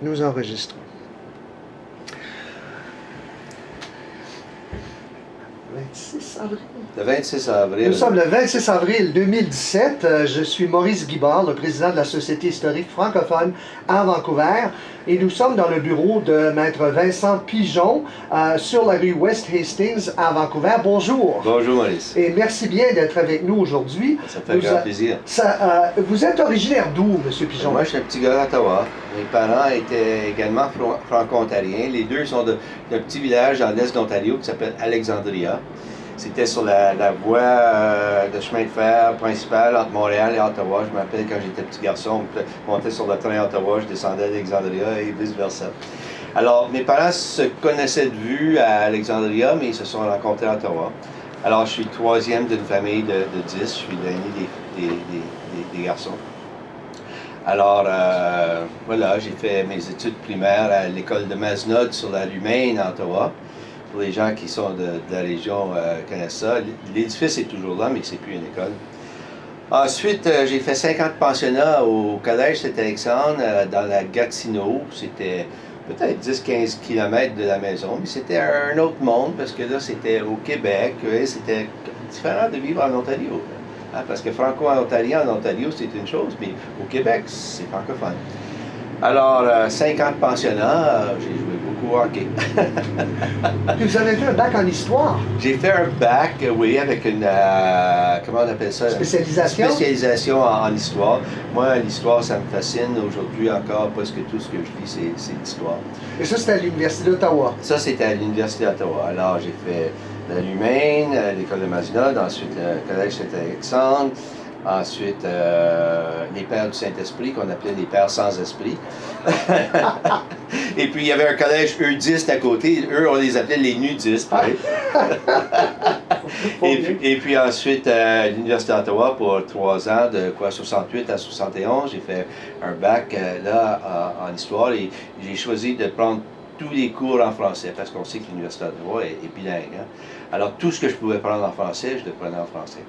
Nous enregistrons. 26 avril. Le 26 avril. Nous sommes le 26 avril 2017. Je suis Maurice Guibard, le président de la Société historique francophone à Vancouver. Et nous sommes dans le bureau de Maître Vincent Pigeon sur la rue West Hastings à Vancouver. Bonjour. Bonjour Maurice. Et merci bien d'être avec nous aujourd'hui. Ça fait grand plaisir. Vous êtes originaire d'où, M. Pigeon? Moi, je suis un petit gars d'Ottawa. Mes parents étaient également franco-ontariens. Les deux sont d'un petit village dans l'est d'Ontario qui s'appelle Alexandria. C'était sur la voie de chemin de fer principale entre Montréal et Ottawa. Je me rappelle quand j'étais petit garçon, je montais sur le train à Ottawa, je descendais à Alexandria et vice-versa. Alors, mes parents se connaissaient de vue à Alexandria, mais ils se sont rencontrés à Ottawa. Alors, je suis le troisième d'une famille de 10. Je suis l'aîné des garçons. Alors, voilà, j'ai fait mes études primaires à l'école de Masnod sur la rue Maine à Ottawa. Pour les gens qui sont de la région connaissent ça. L'édifice est toujours là, mais c'est plus une école. Ensuite, j'ai fait 50 pensionnats au collège Saint-Alexandre dans la Gatineau. C'était peut-être 10-15 km de la maison, mais c'était un autre monde parce que là, c'était au Québec. C'était différent de vivre en Ontario. Hein, parce que franco-ontarien en Ontario, c'est une chose, mais au Québec, c'est francophone. Alors, 50 pensionnats, j'ai joué beaucoup au hockey. Vous avez fait un bac en histoire? J'ai fait un bac, oui, avec une, comment on appelle ça? Spécialisation? Spécialisation en histoire. Moi, l'histoire, ça me fascine. Aujourd'hui encore, presque tout ce que je lis, c'est l'histoire. Et ça, c'était à l'Université d'Ottawa? Ça, c'était à l'Université d'Ottawa. Alors, j'ai fait la Lumaine, l'école de Masnod, ensuite le Collège Saint-Alexandre. Ensuite, les pères du Saint-Esprit, qu'on appelait les pères sans esprit. Et puis, il y avait un collège eudiste à côté. Eux, on les appelait les nudistes. et puis ensuite, à l'Université d'Ottawa, pour 3 ans, de 68 à 71, j'ai fait un bac en histoire. Et j'ai choisi de prendre tous les cours en français, parce qu'on sait que l'Université d'Ottawa est bilingue. Hein? Alors, tout ce que je pouvais prendre en français, je le prenais en français.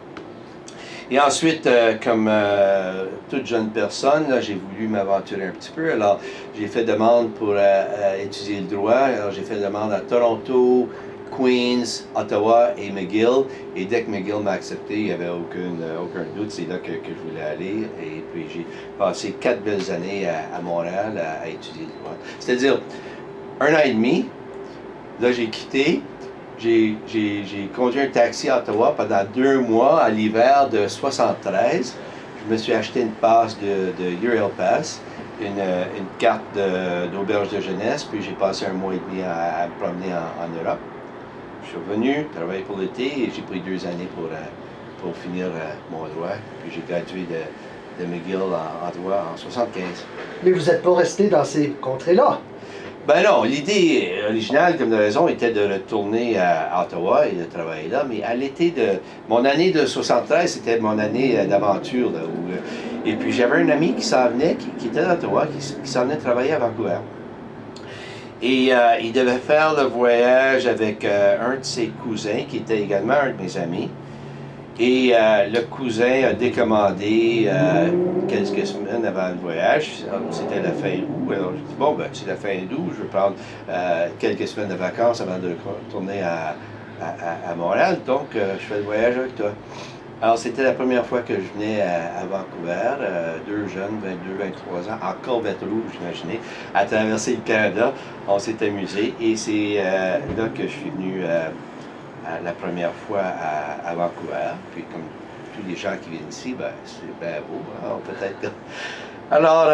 Et ensuite, comme toute jeune personne, j'ai voulu m'aventurer un petit peu. Alors, j'ai fait demande pour étudier le droit. Alors, j'ai fait demande à Toronto, Queens, Ottawa et McGill. Et dès que McGill m'a accepté, il n'y avait aucun doute. C'est là que je voulais aller. Et puis, j'ai passé 4 belles années à Montréal à étudier le droit. C'est-à-dire, 1 an et demi. Là, j'ai quitté. J'ai conduit un taxi à Ottawa pendant 2 mois à l'hiver de 73. Je me suis acheté une passe de Euro Pass, une carte d'auberge de jeunesse, puis j'ai passé 1 mois et demi à me promener en Europe. Je suis revenu, travailler pour l'été, et j'ai pris 2 années pour finir mon droit. Puis j'ai gradué de McGill en droit en 75. Mais vous n'êtes pas resté dans ces contrées-là? Ben non, l'idée originale, comme de raison, était de retourner à Ottawa et de travailler là, mais à l'été de... Mon année de 73, c'était mon année d'aventure. Et puis j'avais un ami qui s'en venait, qui était à Ottawa, qui s'en venait travailler à Vancouver. Et il devait faire le voyage avec un de ses cousins, qui était également un de mes amis. Et le cousin a décommandé quelques semaines avant le voyage. C'était la fin août. Alors j'ai dit, bon, ben, c'est la fin août, je vais prendre quelques semaines de vacances avant de retourner à Montréal. Donc, je fais le voyage avec toi. Alors, c'était la première fois que je venais à Vancouver, 2 jeunes, 22, 23 ans, en Corvette rouge, imaginez, à traverser le Canada. On s'est amusé et c'est là que je suis venu la première fois à Vancouver. Puis comme tous les gens qui viennent ici, ben, c'est bien beau, hein, peut-être. Alors,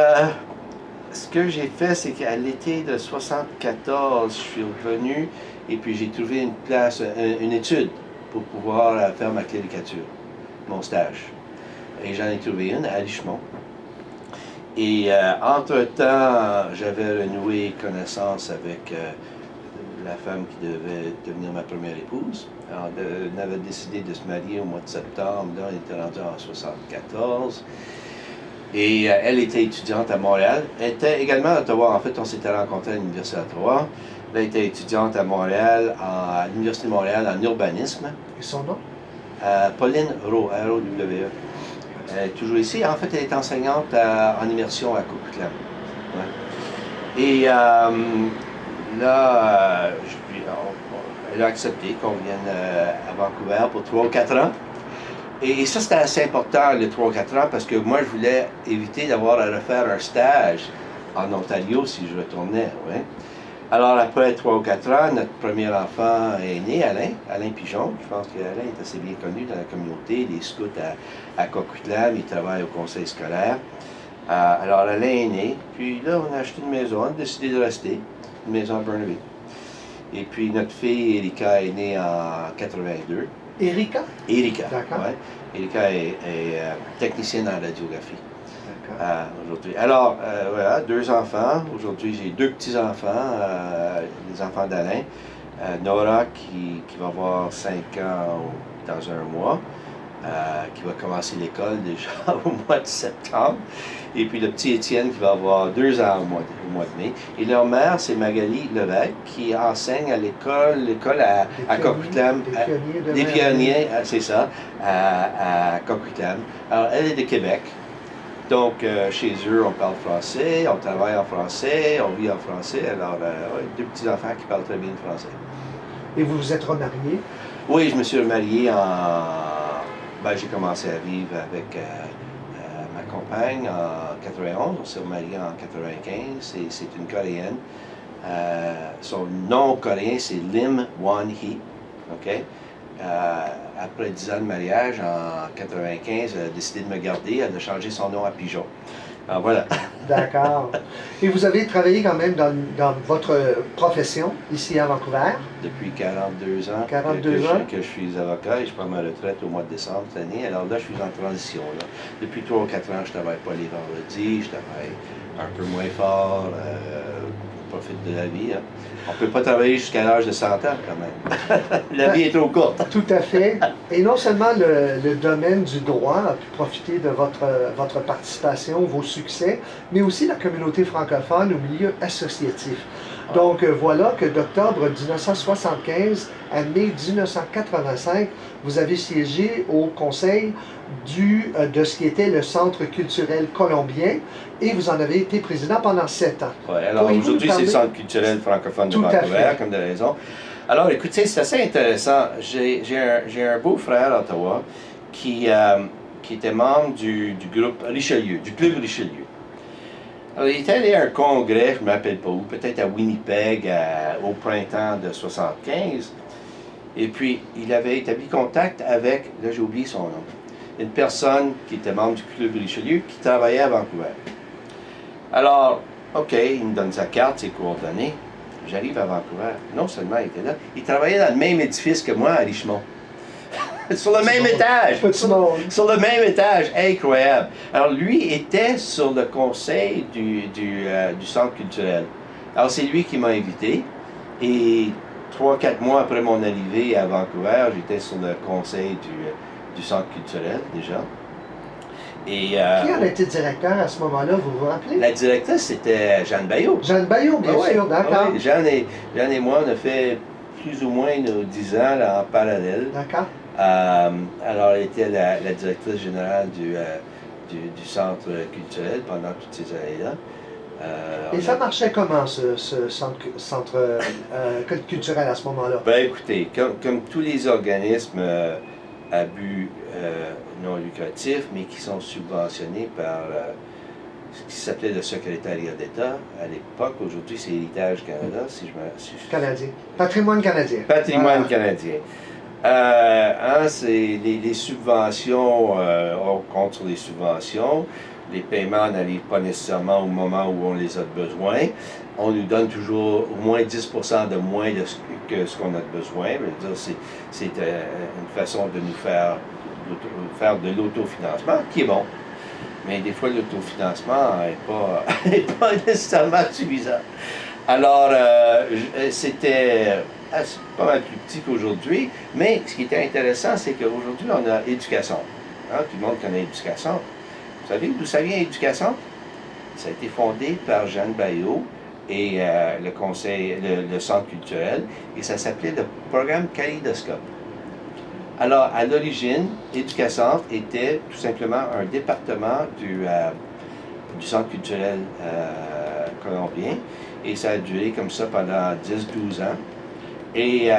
ce que j'ai fait, c'est qu'à l'été de 74, je suis revenu et puis j'ai trouvé une place, une étude pour pouvoir faire ma caricature, mon stage. Et j'en ai trouvé une à Richmond. Et entre-temps, j'avais renoué connaissance avec la femme qui devait devenir ma première épouse. Alors, on avait décidé de se marier au mois de septembre. Là, on était rendu en 74. Et elle était étudiante à Montréal. Elle était également à Ottawa. En fait, on s'était rencontrés à l'Université d'Ottawa. Elle était étudiante à Montréal, à l'Université de Montréal en urbanisme. Et son nom? Pauline Rowe, R-O-W-E. Elle est toujours ici. En fait, elle est enseignante en immersion à Coquitlam. Ouais. Et là, elle a accepté qu'on vienne à Vancouver pour 3 ou 4 ans. Et ça, c'était assez important, les 3 ou 4 ans, parce que moi, je voulais éviter d'avoir à refaire un stage en Ontario si je retournais. Ouais. Alors, après 3 ou 4 ans, notre premier enfant est né, Alain Pigeon. Je pense qu'Alain est assez bien connu dans la communauté, des scouts à Coquitlam, il travaille au conseil scolaire. Alors, Alain est né, puis là, on a acheté une maison, on a décidé de rester, une maison à Burnaby. Et puis, notre fille, Erika, est née en 82. Erika? Erika, d'accord. ouais. Erika est technicienne en radiographie aujourd'hui. Alors, voilà, 2 enfants. Aujourd'hui, j'ai 2 petits-enfants, les enfants d'Alain. Nora, qui va avoir 5 ans dans un mois, qui va commencer l'école déjà au mois de septembre. Et puis le petit Étienne qui va avoir 2 ans au mois de mai. Et leur mère, c'est Magali Levesque, qui enseigne à l'école à Coquitlam. Les pionniers, c'est ça, à Coquitlam. Alors, elle est de Québec. Donc, chez eux, on parle français, on travaille en français, on vit en français. Alors, 2 petits-enfants qui parlent très bien le français. Et vous vous êtes remarié? Oui, je me suis remarié j'ai commencé à vivre avec ma compagne en 91. On s'est remarié en 95. C'est une Coréenne. Son nom coréen, c'est Lim Won-hee. OK? Après 10 ans de mariage, en 95, elle a décidé de me garder. Elle a changé son nom à Pigeon. Alors voilà. D'accord. Et vous avez travaillé quand même dans votre profession ici à Vancouver? Depuis 42 ans, 42 ans. Que je suis avocat et je prends ma retraite au mois de décembre cette année. Alors là, je suis en transition. Là. Depuis 3 ou 4 ans, je ne travaille pas les vendredis, je travaille un peu moins fort, on profite de la vie. Hein. On ne peut pas travailler jusqu'à l'âge de 100 ans quand même. La vie est trop courte. Tout à fait. Et non seulement le domaine du droit a pu profiter de votre participation, vos succès, mais aussi la communauté francophone au milieu associatif. Donc voilà que d'octobre 1975 à mai 1985, vous avez siégé au conseil de ce qui était le Centre culturel colombien et vous en avez été président pendant 7 ans. Oui, alors aujourd'hui, c'est le Centre culturel francophone de Vancouver, comme de raison. Alors écoutez, c'est assez intéressant. J'ai un beau frère à Ottawa qui était membre du groupe Richelieu, du club Richelieu. Alors, il est allé à un congrès, je ne me rappelle pas où, peut-être à Winnipeg, au printemps de 75. Et puis, il avait établi contact avec, là j'ai oublié son nom, une personne qui était membre du club Richelieu qui travaillait à Vancouver. Alors, OK, il me donne sa carte, ses coordonnées. J'arrive à Vancouver. Non seulement il était là, il travaillait dans le même édifice que moi à Richmond. Sur le même étage. Sur le même étage. Incroyable. Alors, lui était sur le conseil du centre culturel. Alors, c'est lui qui m'a invité. Et 3-4 mois après mon arrivée à Vancouver, j'étais sur le conseil du centre culturel déjà. Et, qui en était directeur à ce moment-là, vous vous rappelez? La directrice, c'était Jeanne Baillot. Jeanne Baillot, bien sûr, d'accord. Oui. Jeanne et moi, on a fait plus ou moins nos 10 ans là, en parallèle. D'accord. Alors, elle était la directrice générale du centre culturel pendant toutes ces années-là. Et ça marchait comment, ce centre culturel à ce moment-là? Ben écoutez, comme tous les organismes à but non lucratif, mais qui sont subventionnés par ce qui s'appelait le secrétariat d'État à l'époque. Aujourd'hui, c'est Héritage Canada, Canadien. Patrimoine canadien. Patrimoine canadien. C'est les subventions, on compte sur les subventions. Les paiements n'arrivent pas nécessairement au moment où on les a besoin. On nous donne toujours au moins 10% de moins que ce qu'on a besoin. C'est une façon de nous faire de l'autofinancement, qui est bon. Mais des fois, l'autofinancement n'est pas nécessairement suffisant. Alors, c'était pas mal plus petit qu'aujourd'hui, mais ce qui était intéressant, c'est qu'aujourd'hui, on a Éducation. Hein, tout le monde connaît Éducation. Vous savez d'où ça vient, Éducation? Ça a été fondé par Jeanne Baillot et le Centre culturel, et ça s'appelait le programme Kaleidoscope. Alors, à l'origine, Éducation était tout simplement un département du Centre culturel colombien. Et ça a duré comme ça pendant 10-12 ans. Et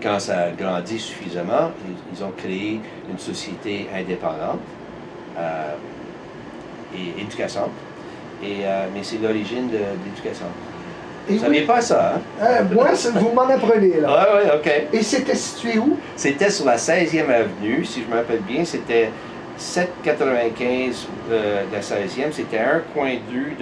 quand ça a grandi suffisamment, ils ont créé une société indépendante et éducation. Mais c'est l'origine de l'éducation. Vous ne saviez pas ça, hein? Moi, vous m'en apprenez, là. Oui, OK. Et c'était situé où? C'était sur la 16e avenue, si je me rappelle bien. C'était 795 de la 16e. C'était un coin de rue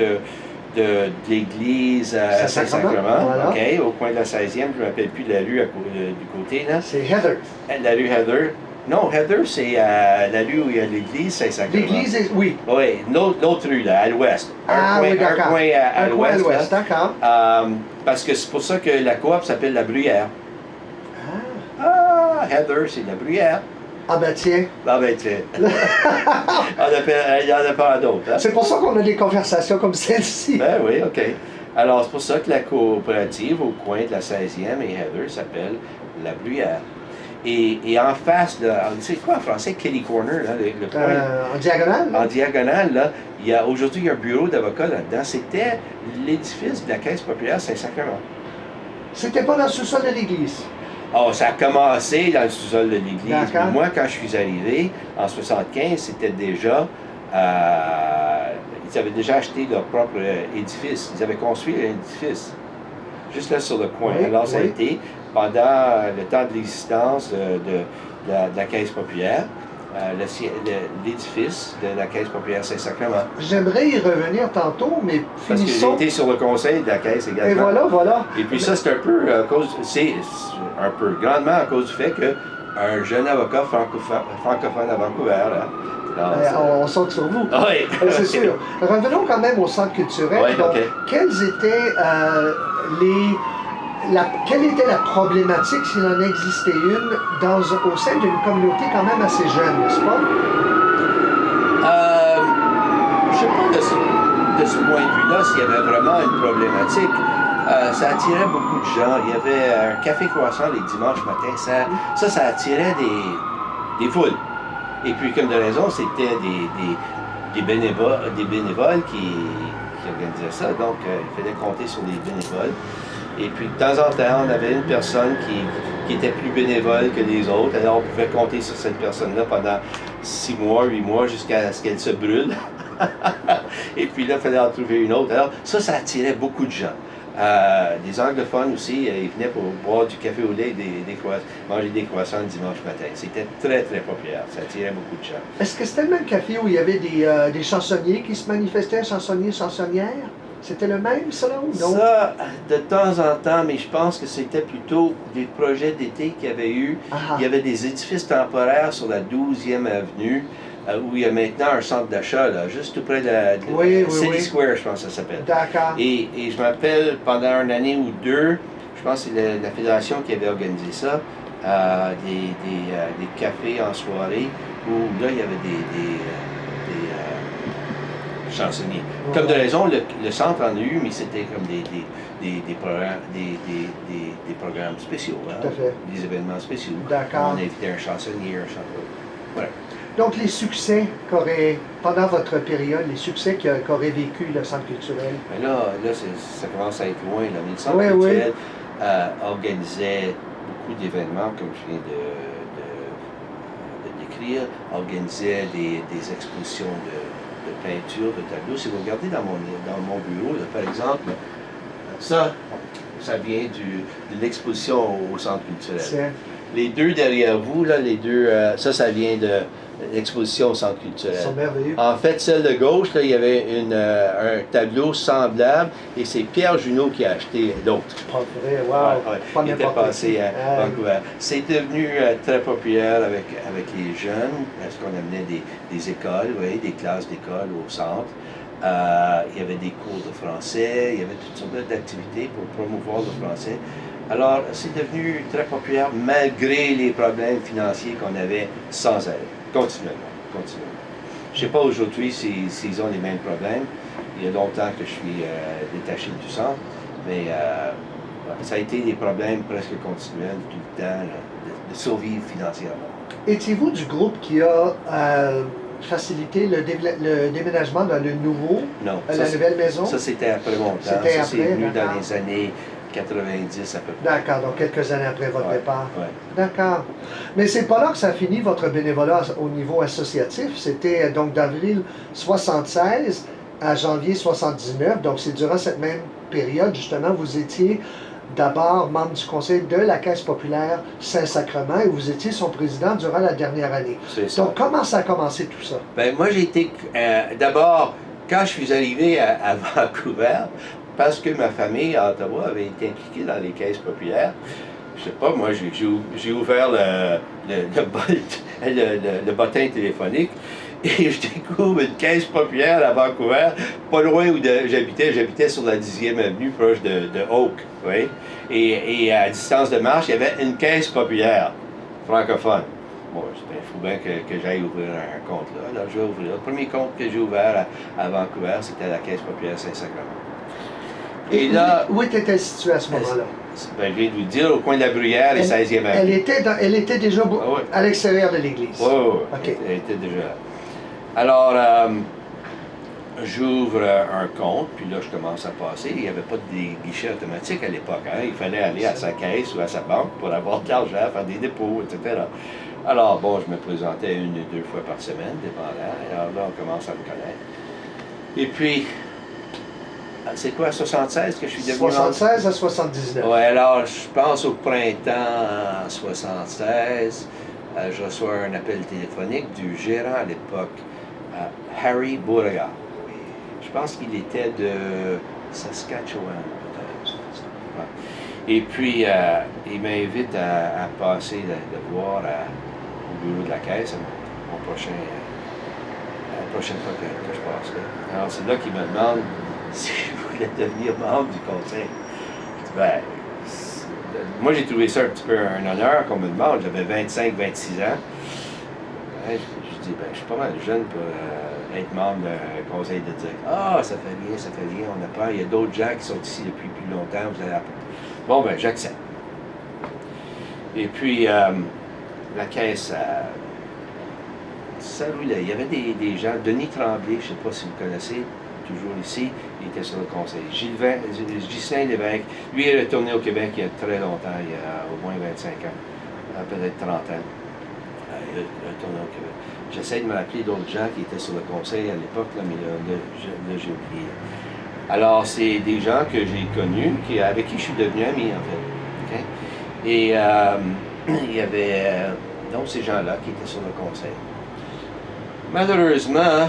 de l'église Saint-Sacrement, voilà. OK, au coin de la 16e. Je ne me rappelle plus de la rue du côté, là. C'est Heather. La rue Heather. Non, Heather, c'est la rue où il y a l'église Saint-Sacrement. L'église, oui. Oui, l'autre rue, là, à l'ouest. Oui, d'accord. Un coin à l'ouest, d'accord. parce que c'est pour ça que la coop s'appelle la Bruyère. Heather, c'est la Bruyère. Ah ben tiens. Ah ben tiens. Il y en a pas d'autres. Hein? C'est pour ça qu'on a des conversations comme celle-ci. Ben oui, OK. Alors, c'est pour ça que la coopérative au coin de la 16e et Heather s'appelle la Bruyère. Et en face, c'est quoi en français, Kitty Corner, là, le coin? En diagonale? En diagonale, là, aujourd'hui, il y a un bureau d'avocat là-dedans. C'était l'édifice de la Caisse populaire Saint-Sacrement. C'était pas dans le sous-sol de l'église? Oh, ça a commencé dans le sous-sol de l'église. D'accord. Mais moi, quand je suis arrivé, en 75, c'était déjà... ils avaient déjà acheté leur propre édifice. Ils avaient construit un édifice, juste là sur le coin. Oui, Alors, ça a oui. été, pendant le temps de l'existence de la Caisse populaire, l'édifice de la Caisse populaire Saint-Sacrement. J'aimerais y revenir tantôt, mais Parce que j'ai finissons. été sur le conseil de la Caisse également. Et voilà. Et puis ça, c'est un peu à cause, c'est un peu grandement à cause du fait qu'un jeune avocat francophone à Vancouver, là, On saute sur vous. Ah oui. C'est sûr. Revenons quand même au centre culturel. Oui, Donc, OK. quelles étaient quelle était la problématique, s'il en existait une, au sein d'une communauté quand même assez jeune, n'est-ce pas? Je ne sais pas de ce point de vue-là s'il y avait vraiment une problématique. Ça attirait beaucoup de gens. Il y avait un café croissant les dimanches matins. Ça attirait des foules. Et puis, comme de raison, c'était des bénévoles qui organisaient ça. Donc, il fallait compter sur les bénévoles. Et puis, de temps en temps, on avait une personne qui était plus bénévole que les autres. Alors, on pouvait compter sur cette personne-là pendant 6 mois, 8 mois, jusqu'à ce qu'elle se brûle. Et puis là, il fallait en trouver une autre. Alors, ça attirait beaucoup de gens. Des anglophones aussi, ils venaient pour boire du café au lait et manger des croissants le dimanche matin. C'était très, très populaire. Ça attirait beaucoup de gens. Est-ce que c'était le même café où il y avait des chansonniers qui se manifestaient, chansonniers, chansonnières? C'était le même, ça, là, ou non? Ça, de temps en temps, mais je pense que c'était plutôt des projets d'été qu'il y avait eu. Ah. Il y avait des édifices temporaires sur la 12e avenue, où il y a maintenant un centre d'achat, là, juste tout près de City Square, je pense que ça s'appelle. D'accord. Et je me rappelle, pendant une année ou deux, je pense que c'est la fédération qui avait organisé ça, des cafés en soirée, où là, il y avait des chansonniers. Comme de raison, le centre en a eu, mais c'était comme des programmes spéciaux, hein? Tout à fait. Des événements spéciaux. D'accord. On invitait un chansonnier, un chanteur. Voilà. Donc, les succès pendant votre période, les succès qu'aurait vécu le centre culturel? Mais là ça commence à être loin. Là. Mais le centre culturel organisait beaucoup d'événements, comme je viens de décrire, organisait des expositions de peinture, de tableaux. Si vous regardez dans mon bureau, là, par exemple, ça vient de l'exposition au centre culturel. Les deux derrière vous, là, ça vient de l'exposition au centre culturel. Ils sont merveilleux. En fait, celle de gauche, là, il y avait un tableau semblable et c'est Pierre Junot qui a acheté l'autre. Pas vrai, wow. Ouais. Il était passé à Vancouver. C'est devenu très populaire avec les jeunes parce qu'on amenait des écoles, des classes d'école au centre. Il y avait des cours de français, il y avait toutes sortes d'activités pour promouvoir le français. Alors, c'est devenu très populaire malgré les problèmes financiers qu'on avait sans arrêt, continuellement. Je ne sais pas aujourd'hui s'ils ont les mêmes problèmes. Il y a longtemps que je suis détaché du centre, mais ça a été des problèmes presque continuels tout le temps, là, de survivre financièrement. Étiez-vous du groupe qui a faciliter le déménagement dans le nouveau, Non. la nouvelle maison? Ça, c'était après mon temps. C'était Ça, après, c'est venu d'accord. dans les années 90 à peu près. D'accord, donc quelques années après votre Ouais, départ. ouais. D'accord. Mais c'est pas là que ça finit votre bénévolat au niveau associatif. C'était donc d'avril 76 à janvier 79. Donc c'est durant cette même période, justement, vous étiez d'abord membre du conseil de la Caisse populaire Saint-Sacrement et vous étiez son président durant la dernière année. C'est ça. Donc comment ça a commencé tout ça? Ben, moi, j'ai été. D'abord, quand je suis arrivé à Vancouver, parce que ma famille à Ottawa avait été impliquée dans les caisses populaires, je sais pas, moi, j'ai ouvert le bottin téléphonique et je découvre une caisse populaire à Vancouver, pas loin où j'habitais. J'habitais sur la 10e avenue, proche de Oak. Oui? Et à distance de marche, il y avait une caisse populaire francophone. Bon, c'est bien fou que j'aille ouvrir un compte là. Alors, je vais ouvrir. Le premier compte que j'ai ouvert à Vancouver, c'était la Caisse populaire Saint-Sacrement. Et là, Où était-elle située à ce moment-là? ben, je viens de vous dire, au coin de la Bruyère et 16e avenue. Elle était déjà Ah ouais. à l'extérieur de l'église. Oui, OK. elle était déjà là. Alors, j'ouvre un compte, puis là, je commence à passer. Il n'y avait pas de guichet automatique à l'époque. Hein? Il fallait aller à sa caisse ou à sa banque pour avoir de l'argent, faire des dépôts, etc. Alors, bon, je me présentais 1 ou 2 fois par semaine, dépendant. Alors là, on commence à me connaître. Et puis, c'est quoi, à 76 que je suis devenu 76 à 79. Oui, alors, je pense au printemps 76, je reçois un appel téléphonique du gérant à l'époque, Harry Beauregard. Je pense qu'il était de Saskatchewan, peut-être. Ouais. Et puis, il m'invite à passer le voir au bureau de la caisse la prochaine fois que je passe là. Alors, c'est là qu'il me demande si je voulais devenir membre du conseil. Je dis, ben, moi, j'ai trouvé ça un petit peu un honneur qu'on me demande. J'avais 25-26 ans. Je dis, ben, je suis pas mal jeune pour être membre d'un conseil de dire, ah, ça fait bien, on apprend. Il y a d'autres gens qui sont ici depuis plus longtemps. Vous allez apprendre. Bon, ben, j'accepte. Et puis, la caisse, ça roulait. Il y avait des gens, Denis Tremblay, je ne sais pas si vous connaissez, toujours ici, il était sur le conseil. Ghislain Lévesque, lui est retourné au Québec il y a très longtemps, il y a au moins 25 ans, peut-être 30 ans. Il est retourné au Québec. J'essaie de me rappeler d'autres gens qui étaient sur le conseil à l'époque, mais là, j'ai oublié. Alors, c'est des gens que j'ai connus, avec qui je suis devenu ami, en fait. Okay? Et il y avait donc ces gens-là qui étaient sur le conseil. Malheureusement,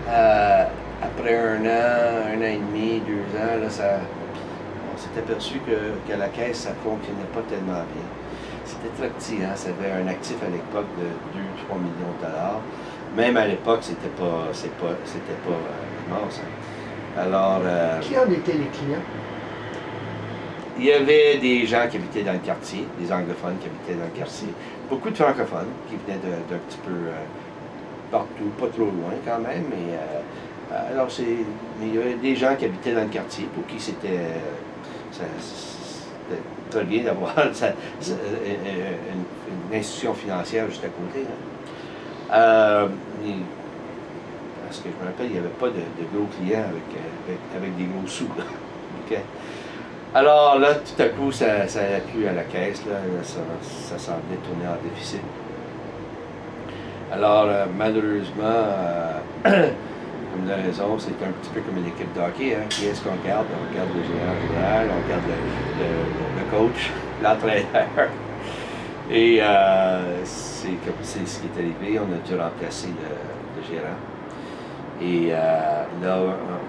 après 1 an et demi, 2 ans, là, on s'est aperçu que la caisse, ça ne fonctionnait pas tellement bien. C'était très petit, hein? Ça avait un actif à l'époque de 2-3 millions de dollars. Même à l'époque, c'était pas immense. Hein? Alors, Qui en étaient les clients? il y avait des gens qui habitaient dans le quartier, des anglophones qui habitaient dans le quartier, beaucoup de francophones qui venaient d'un petit peu partout, pas trop loin quand même, mais mais il y avait des gens qui habitaient dans le quartier pour qui c'était très bien d'avoir une institution financière juste à côté. Hein. Parce que je me rappelle, il n'y avait pas de gros clients avec des gros sous. Là. Okay. Alors là, tout à coup, ça n'a plus à la caisse, là, ça semblait tourner en déficit. Alors, malheureusement, comme vous avez raison, c'est un petit peu comme une équipe de hockey. Hein. Qui est-ce qu'on regarde? On regarde le gérant général, on regarde le coach, l'entraîneur. Et c'est ce qui est arrivé. On a dû remplacer le gérant. Et là,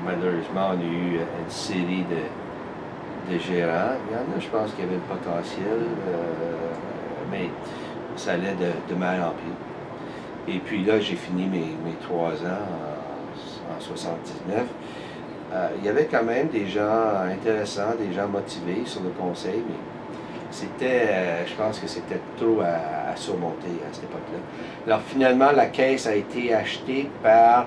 malheureusement, on a eu une série de gérants. Il y en a, je pense, qui avaient le potentiel, mais ça allait de mal en pire. Et puis là, j'ai fini mes 3 ans en 79. Il y avait quand même des gens intéressants, des gens motivés sur le conseil, mais c'était, je pense que c'était trop à surmonter à cette époque-là. Alors finalement, la caisse a été achetée par,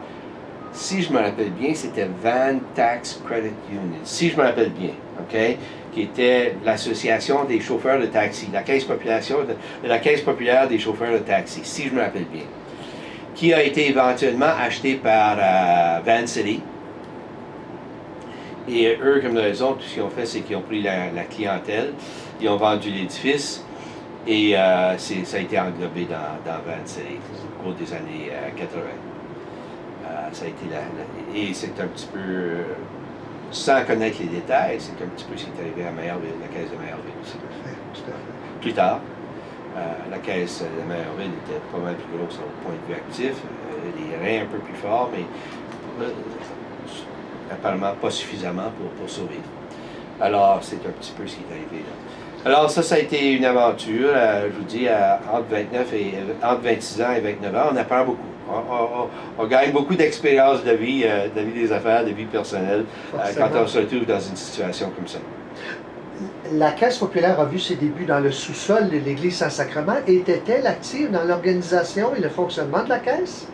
si je me rappelle bien, c'était Van Tax Credit Union, si je me rappelle bien, OK? Qui était l'association des chauffeurs de taxi, la caisse populaire des chauffeurs de taxi, si je me rappelle bien. qui a été éventuellement acheté par Van City. Et eux, comme raison, tout ce qu'ils ont fait, c'est qu'ils ont pris la clientèle, ils ont vendu l'édifice, et ça a été englobé dans Van City au cours des années 80. Ça a été et c'est un petit peu, sans connaître les détails, c'est un petit peu ce qui est arrivé à Meyerville, la caisse de Meyerville aussi. Tout à fait. Plus tard, la caisse de Meyerville était pas mal plus grosse au point de vue actif, les reins un peu plus forts, mais apparemment pas suffisamment pour survivre. Alors, c'est un petit peu ce qui est arrivé là. Alors ça a été une aventure, je vous dis, entre 26 ans et 29 ans, on apprend beaucoup. On gagne beaucoup d'expérience de vie des affaires, de vie personnelle, quand on se retrouve dans une situation comme ça. La Caisse populaire a vu ses débuts dans le sous-sol de l'Église Saint-Sacrement. Était-elle active dans l'organisation et le fonctionnement de la Caisse?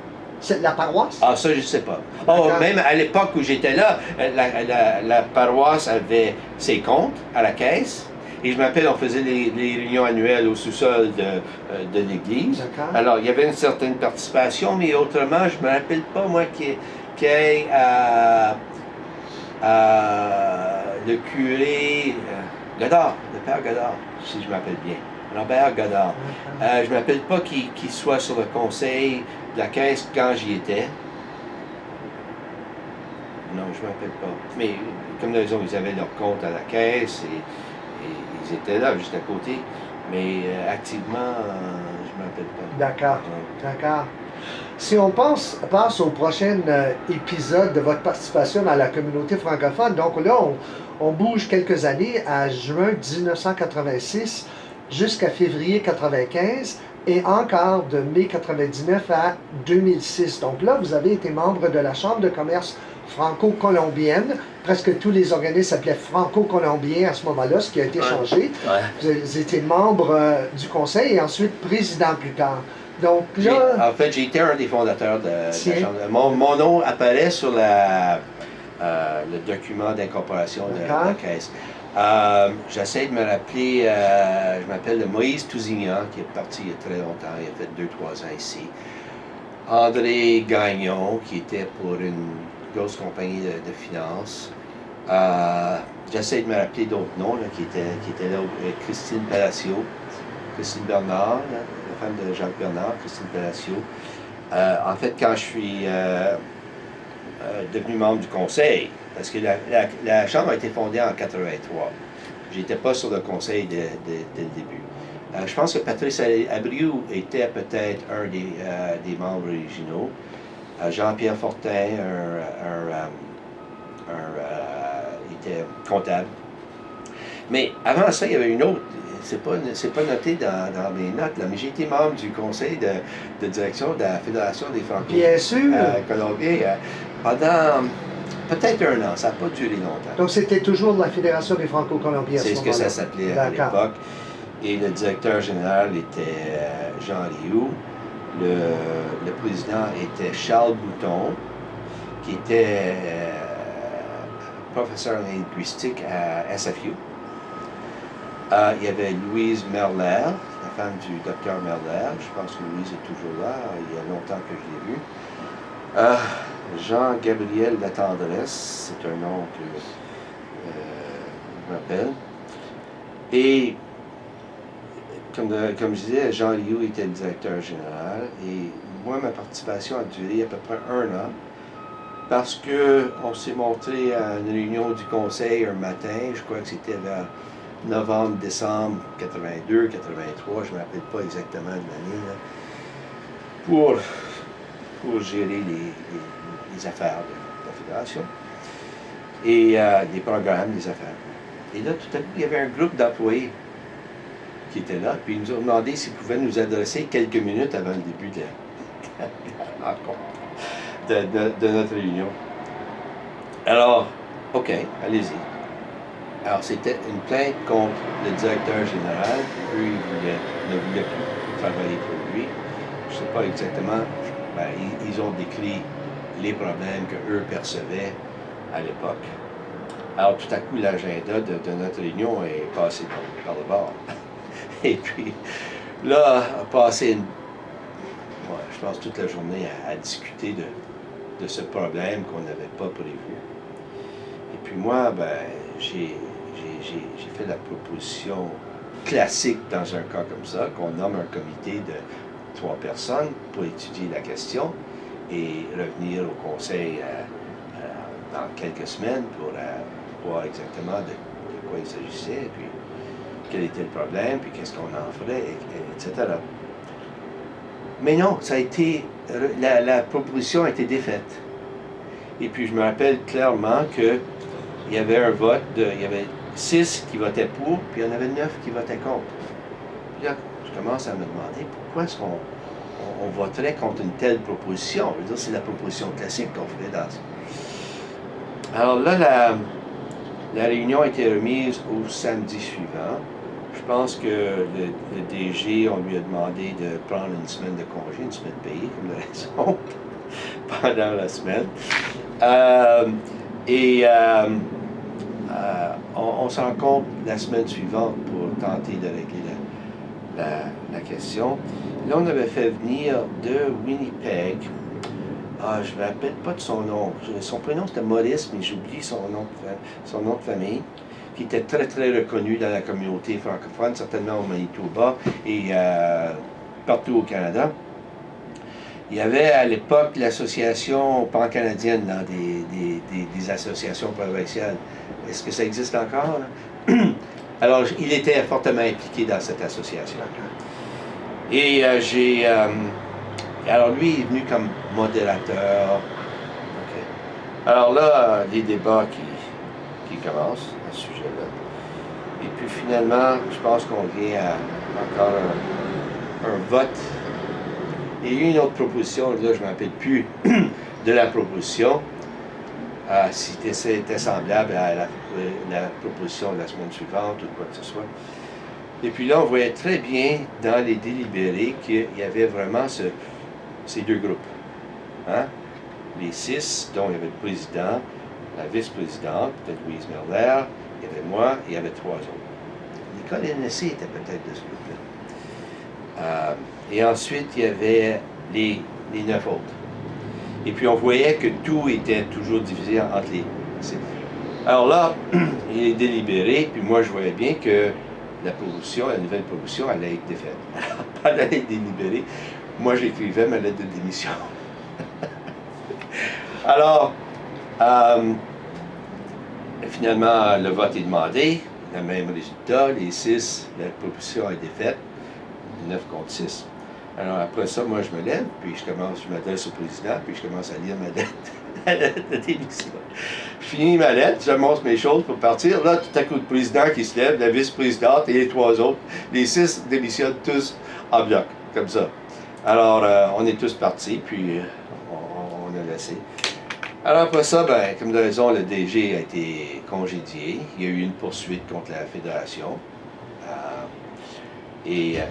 La paroisse? Ah, ça, je ne sais pas. Oh, même à l'époque où j'étais là, la paroisse avait ses comptes à la Caisse. Et je m'appelle, on faisait les réunions annuelles au sous-sol de l'église. Alors, il y avait une certaine participation, mais autrement, je ne me rappelle pas, moi, qu'il y ait le curé Godard, le père Godard, si je m'appelle bien. Robert Godard. Je ne m'appelle pas qu'il soit sur le conseil de la Caisse quand j'y étais. Non, je ne m'appelle pas. Mais, comme de raison, ils avaient leur compte à la Caisse et ils étaient là, juste à côté, mais activement, je ne m'appelle pas. D'accord, d'accord. Si on passe au prochain épisode de votre participation dans la communauté francophone, donc là, on bouge quelques années à juin 1986 jusqu'à février 1995 et encore de mai 1999 à 2006. Donc là, vous avez été membre de la Chambre de commerce franco-colombienne. Presque tous les organismes s'appelaient franco-colombiens à ce moment-là, ce qui a été changé. Ouais. Vous étiez membre du conseil et ensuite président plus tard. Donc là... En fait, j'ai été un des fondateurs de la Chambre. Mon nom apparaît sur le document d'incorporation de la Caisse. J'essaie de me rappeler, je m'appelle Moïse Tousignan, qui est parti il y a très longtemps, il a fait 2-3 ans ici. André Gagnon, qui était pour une grosse compagnie de finances. J'essaie de me rappeler d'autres noms là, qui étaient là. Christine Palacio, Christine Bernard, là, la femme de Jacques Bernard, Christine Palacio. En fait, quand je suis devenu membre du conseil, parce que la Chambre a été fondée en 83. Je n'étais pas sur le conseil dès le début. Je pense que Patrice Abreu était peut-être un des membres originaux. Jean-Pierre Fortin, était comptable. Mais avant ça, il y avait une autre. C'est pas noté dans mes notes, là, mais j'ai été membre du conseil de direction de la Fédération des Franco-Colombiens pendant peut-être un an. Ça n'a pas duré longtemps. Donc c'était toujours la Fédération des Franco-Colombiens à ce moment-là. C'est ce que ça s'appelait à l'époque. Et le directeur général était Jean Rioux. Le président était Charles Bouton, qui était professeur en linguistique à SFU. Il y avait Louise Merler, la femme du docteur Merler. Je pense que Louise est toujours là. Il y a longtemps que je l'ai vue. Jean-Gabriel Latendresse, c'est un nom que je m'appelle. Et comme je disais, Jean Liu était le directeur général et moi, ma participation a duré à peu près un an parce qu'on s'est montré à une réunion du conseil un matin, je crois que c'était vers novembre, décembre 82, 83, je ne me rappelle pas exactement de l'année, pour gérer les affaires de la fédération et des programmes, des affaires. Et là, tout à coup, il y avait un groupe d'employés qui était là, puis ils nous ont demandé s'ils pouvaient nous adresser quelques minutes avant le début de notre réunion. Alors, OK, allez-y. Alors, c'était une plainte contre le directeur général. Eux, ils ne voulaient plus travailler pour lui. Je ne sais pas exactement. Ben, ils ont décrit les problèmes qu'eux percevaient à l'époque. Alors, tout à coup, l'agenda de notre réunion est passé par le bord. Et puis, là, a passé je je pense, toute la journée à discuter de ce problème qu'on n'avait pas prévu. Et puis moi, ben, j'ai fait la proposition classique dans un cas comme ça, qu'on nomme un comité de 3 personnes pour étudier la question et revenir au conseil dans quelques semaines pour voir exactement de quoi il s'agissait, puis quel était le problème, puis qu'est-ce qu'on en ferait, etc. Mais non, ça a été, la proposition a été défaite. Et puis je me rappelle clairement qu'il y avait un vote, il y avait 6 qui votaient pour, puis il y en avait 9 qui votaient contre. Puis là, je commence à me demander pourquoi est-ce qu'on voterait contre une telle proposition. Je veux dire, c'est la proposition classique qu'on ferait dans ça. Alors là, la réunion a été remise au samedi suivant. Je pense que le DG, on lui a demandé de prendre une semaine de congé, une semaine payée, comme de raison, pendant la semaine. On se rencontre la semaine suivante pour tenter de régler la question. Là, on avait fait venir de Winnipeg. Je ne me rappelle pas de son nom. Son prénom c'était Maurice, mais j'oublie son nom de famille, qui était très très reconnu dans la communauté francophone, certainement au Manitoba et partout au Canada. Il y avait à l'époque l'association pan-canadienne dans des associations provinciales. Est-ce que ça existe encore? Alors, il était fortement impliqué dans cette association. Et alors, lui, il est venu comme modérateur. Okay. Alors là, les débats qui commencent à ce sujet-là. Et puis finalement, je pense qu'on vient à encore un vote. Il y a eu une autre proposition, là, je ne me rappelle plus de la proposition. C'était semblable à la proposition de la semaine suivante ou quoi que ce soit. Et puis là, on voyait très bien dans les délibérés qu'il y avait vraiment ces 2 groupes. Hein? Les 6, dont il y avait le président, la vice-présidente, peut-être Louise Merler, il y avait moi et il y avait 3 autres. L'école NSC était peut-être de ce groupe-là. Et ensuite, il y avait les 9 autres. Et puis on voyait que tout était toujours divisé entre les... Alors là, il est délibéré, puis moi je voyais bien que la nouvelle proposition, allait être défaite. Alors, pendant d'être délibéré, moi j'écrivais ma lettre de démission. Alors, finalement, le vote est demandé, le même résultat, les 6, la proposition est défaite, 9 contre 6. Alors après ça, moi je me lève, puis je m'adresse au président, puis je commence à lire ma lettre de démission. Je finis ma lettre, j'annonce mes choses pour partir. Là, tout à coup, le président qui se lève, la vice-présidente et les 3 autres, les 6 démissionnent tous en bloc, comme ça. Alors, on est tous partis, puis on a laissé. Alors après ça, ben, comme de raison, le DG a été congédié. Il y a eu une poursuite contre la fédération.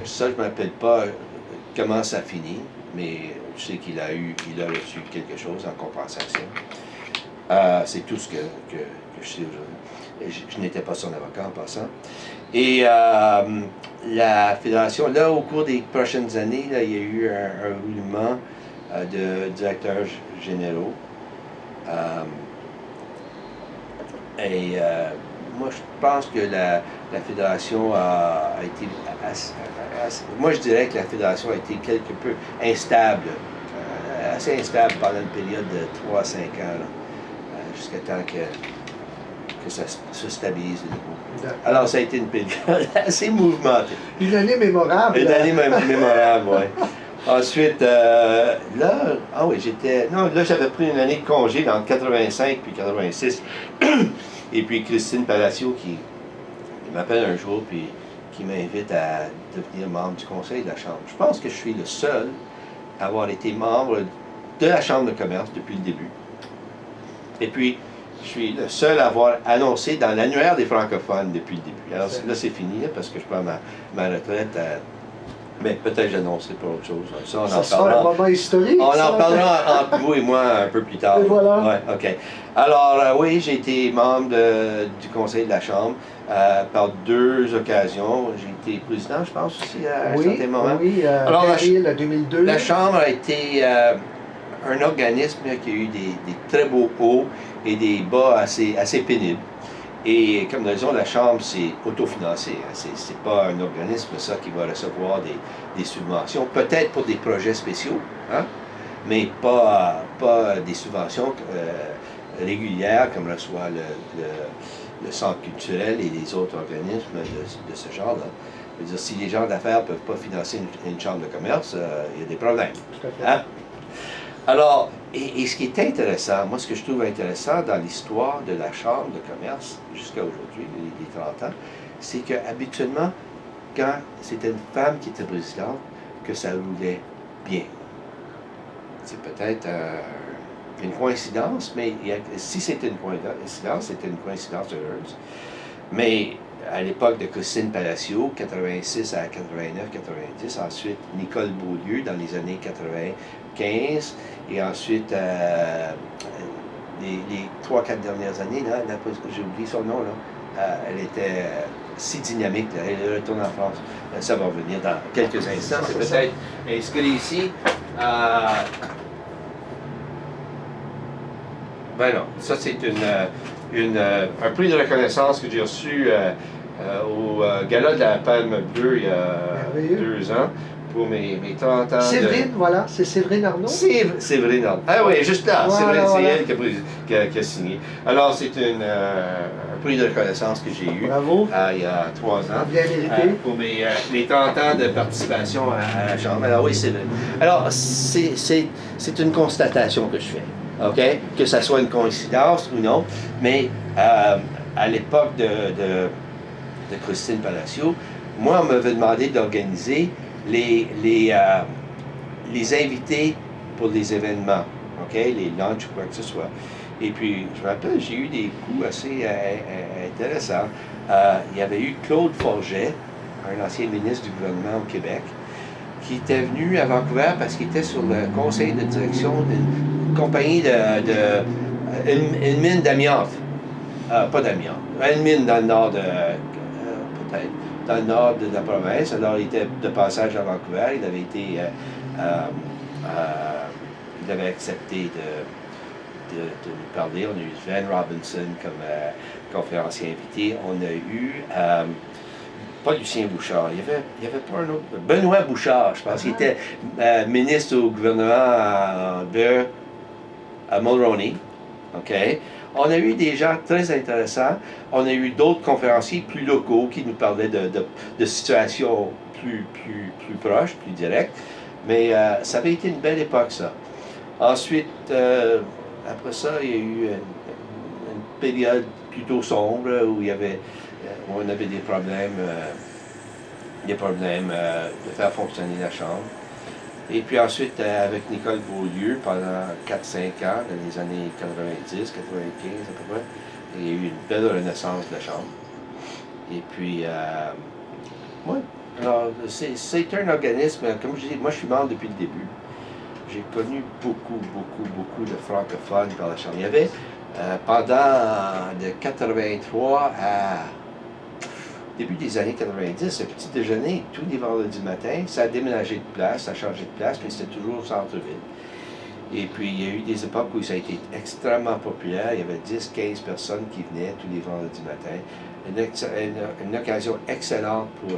Ça, je ne me rappelle pas comment ça finit, mais je sais qu'il a reçu quelque chose en compensation. C'est tout ce que je sais aujourd'hui. Je n'étais pas son avocat en passant. Et la fédération, là, au cours des prochaines années, là, il y a eu un roulement de directeurs généraux. Moi, je pense que la fédération a été... moi, je dirais que la fédération a été quelque peu instable, assez instable pendant une période de 3 à 5 ans, jusqu'à temps que ça se stabilise de nouveau. Alors, ça a été une période assez mouvementée. Une année mémorable. Une année mémorable, oui. Ensuite, là j'avais pris une année de congé dans 85 puis 86. Et puis Christine Palacio qui m'appelle un jour puis qui m'invite à devenir membre du conseil de la Chambre. Je pense que je suis le seul à avoir été membre de la Chambre de commerce depuis le début. Et puis, je suis le seul à avoir annoncé dans l'annuaire des francophones depuis le début. Alors là, c'est fini, là, parce que je prends ma retraite Mais peut-être j'annoncerai pas autre chose. Ça, on Ça en sera un parlera. moment historique. On ça. en parlera entre vous et moi un peu plus tard. Et voilà. Ouais, OK. Alors, oui, j'ai été membre du conseil de la Chambre par 2 occasions. J'ai été président, je pense, aussi, à un Oui, certain moment. oui, Alors, avril 2002. La Chambre a été un organisme qui a eu des très beaux hauts et des bas assez pénibles. Et comme nous disons, la Chambre, c'est autofinancé. Hein. C'est pas un organisme, ça, qui va recevoir des subventions, peut-être pour des projets spéciaux, hein? Mais pas des subventions régulières comme reçoit le Centre culturel et les autres organismes de ce genre-là. Je veux dire, si les gens d'affaires ne peuvent pas financer une chambre de commerce, il y a des problèmes. Tout à fait. Hein? Alors, et ce qui est intéressant, moi ce que je trouve intéressant dans l'histoire de la Chambre de commerce jusqu'à aujourd'hui, les 30 ans, c'est qu'habituellement, quand c'était une femme qui était présidente, que ça roulait bien. C'est peut-être une coïncidence, mais si c'était une coïncidence, c'était une coïncidence heureuse. Mais à l'époque de Christine Palacio, 86 à 89, 90, ensuite Nicole Beaulieu dans les années 95, et ensuite les 3-4 dernières années, là, j'ai oublié son nom, là, elle était si dynamique, là, elle retourne en France. Ça va revenir dans quelques instants, c'est peut-être inscrit ici. Ben non, ça c'est un prix de reconnaissance que j'ai reçu au Gala de la Palme Bleue il y a 2 ans pour mes 30 ans. Séverine, voilà, c'est Séverine Arnaud. Séverine Arnaud. Ah oui, juste là, voilà, c'est elle qui a signé. Alors c'est un prix de reconnaissance que j'ai eu il y a 3 ans. Bien mérité. Pour mes 30 ans de participation à la Chambre. Alors oui, c'est vrai. Alors c'est une constatation que je fais. OK? Que ça soit une coïncidence ou non. Mais à l'époque de Christine Palacio, moi, on m'avait demandé d'organiser les invités pour les événements, OK? Les lunchs ou quoi que ce soit. Et puis, je me rappelle, j'ai eu des coups assez intéressants. Il y avait eu Claude Forget, un ancien ministre du gouvernement au Québec, qui était venu à Vancouver parce qu'il était sur le conseil de direction d'une compagnie une mine d'amiante. Pas d'amiante, une mine dans le nord peut-être, dans le nord de la province. Alors, il était de passage à Vancouver. Il avait été, il avait accepté de nous parler. On a eu Van Robinson comme conférencier invité. On a eu pas Lucien Bouchard, il y avait pas un autre. Benoît Bouchard, je pense. Il était ministre au gouvernement de Mulroney. OK? On a eu des gens très intéressants. On a eu d'autres conférenciers plus locaux qui nous parlaient de situations plus proches, plus directes. Mais ça avait été une belle époque, ça. Ensuite, après ça, il y a eu une période plutôt sombre où on avait des problèmes de faire fonctionner la Chambre. Et puis ensuite, avec Nicole Beaulieu, pendant 4-5 ans, dans les années 90, 95 à peu près, il y a eu une belle renaissance de la Chambre. Et puis, ouais, alors, c'est un organisme, comme je dis, moi je suis membre depuis le début. J'ai connu beaucoup de francophones par la Chambre. Il y avait, pendant de 83 à début des années 90, ce petit déjeuner, tous les vendredis matin, ça a déménagé de place, ça a changé de place, mais c'était toujours au centre-ville. Et puis, il y a eu des époques où ça a été extrêmement populaire. Il y avait 10-15 personnes qui venaient tous les vendredis matin. Une occasion excellente pour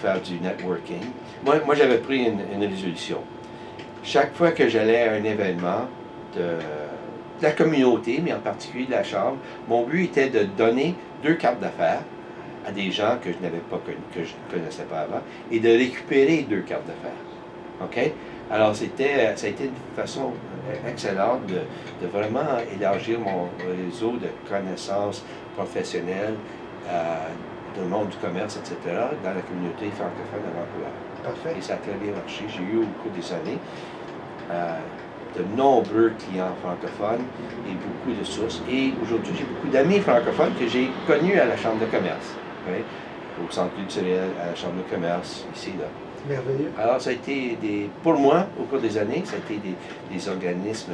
faire du networking. Moi j'avais pris une résolution. Chaque fois que j'allais à un événement de la communauté, mais en particulier de la Chambre, mon but était de donner 2 cartes d'affaires à des gens que je n'avais pas connus, que je ne connaissais pas avant, et de récupérer 2 cartes d'affaires. OK? Alors, ça a été une façon excellente de vraiment élargir mon réseau de connaissances professionnelles dans le monde du commerce, etc., dans la communauté francophone à Vancouver. Parfait. Et ça a très bien marché. J'ai eu au cours des années de nombreux clients francophones et beaucoup de sources. Et aujourd'hui, j'ai beaucoup d'amis francophones que j'ai connus à la Chambre de commerce, okay? Au Centre culturel, à la Chambre de commerce, ici, là. Merveilleux. Alors, ça a été, pour moi, au cours des années, ça a été des organismes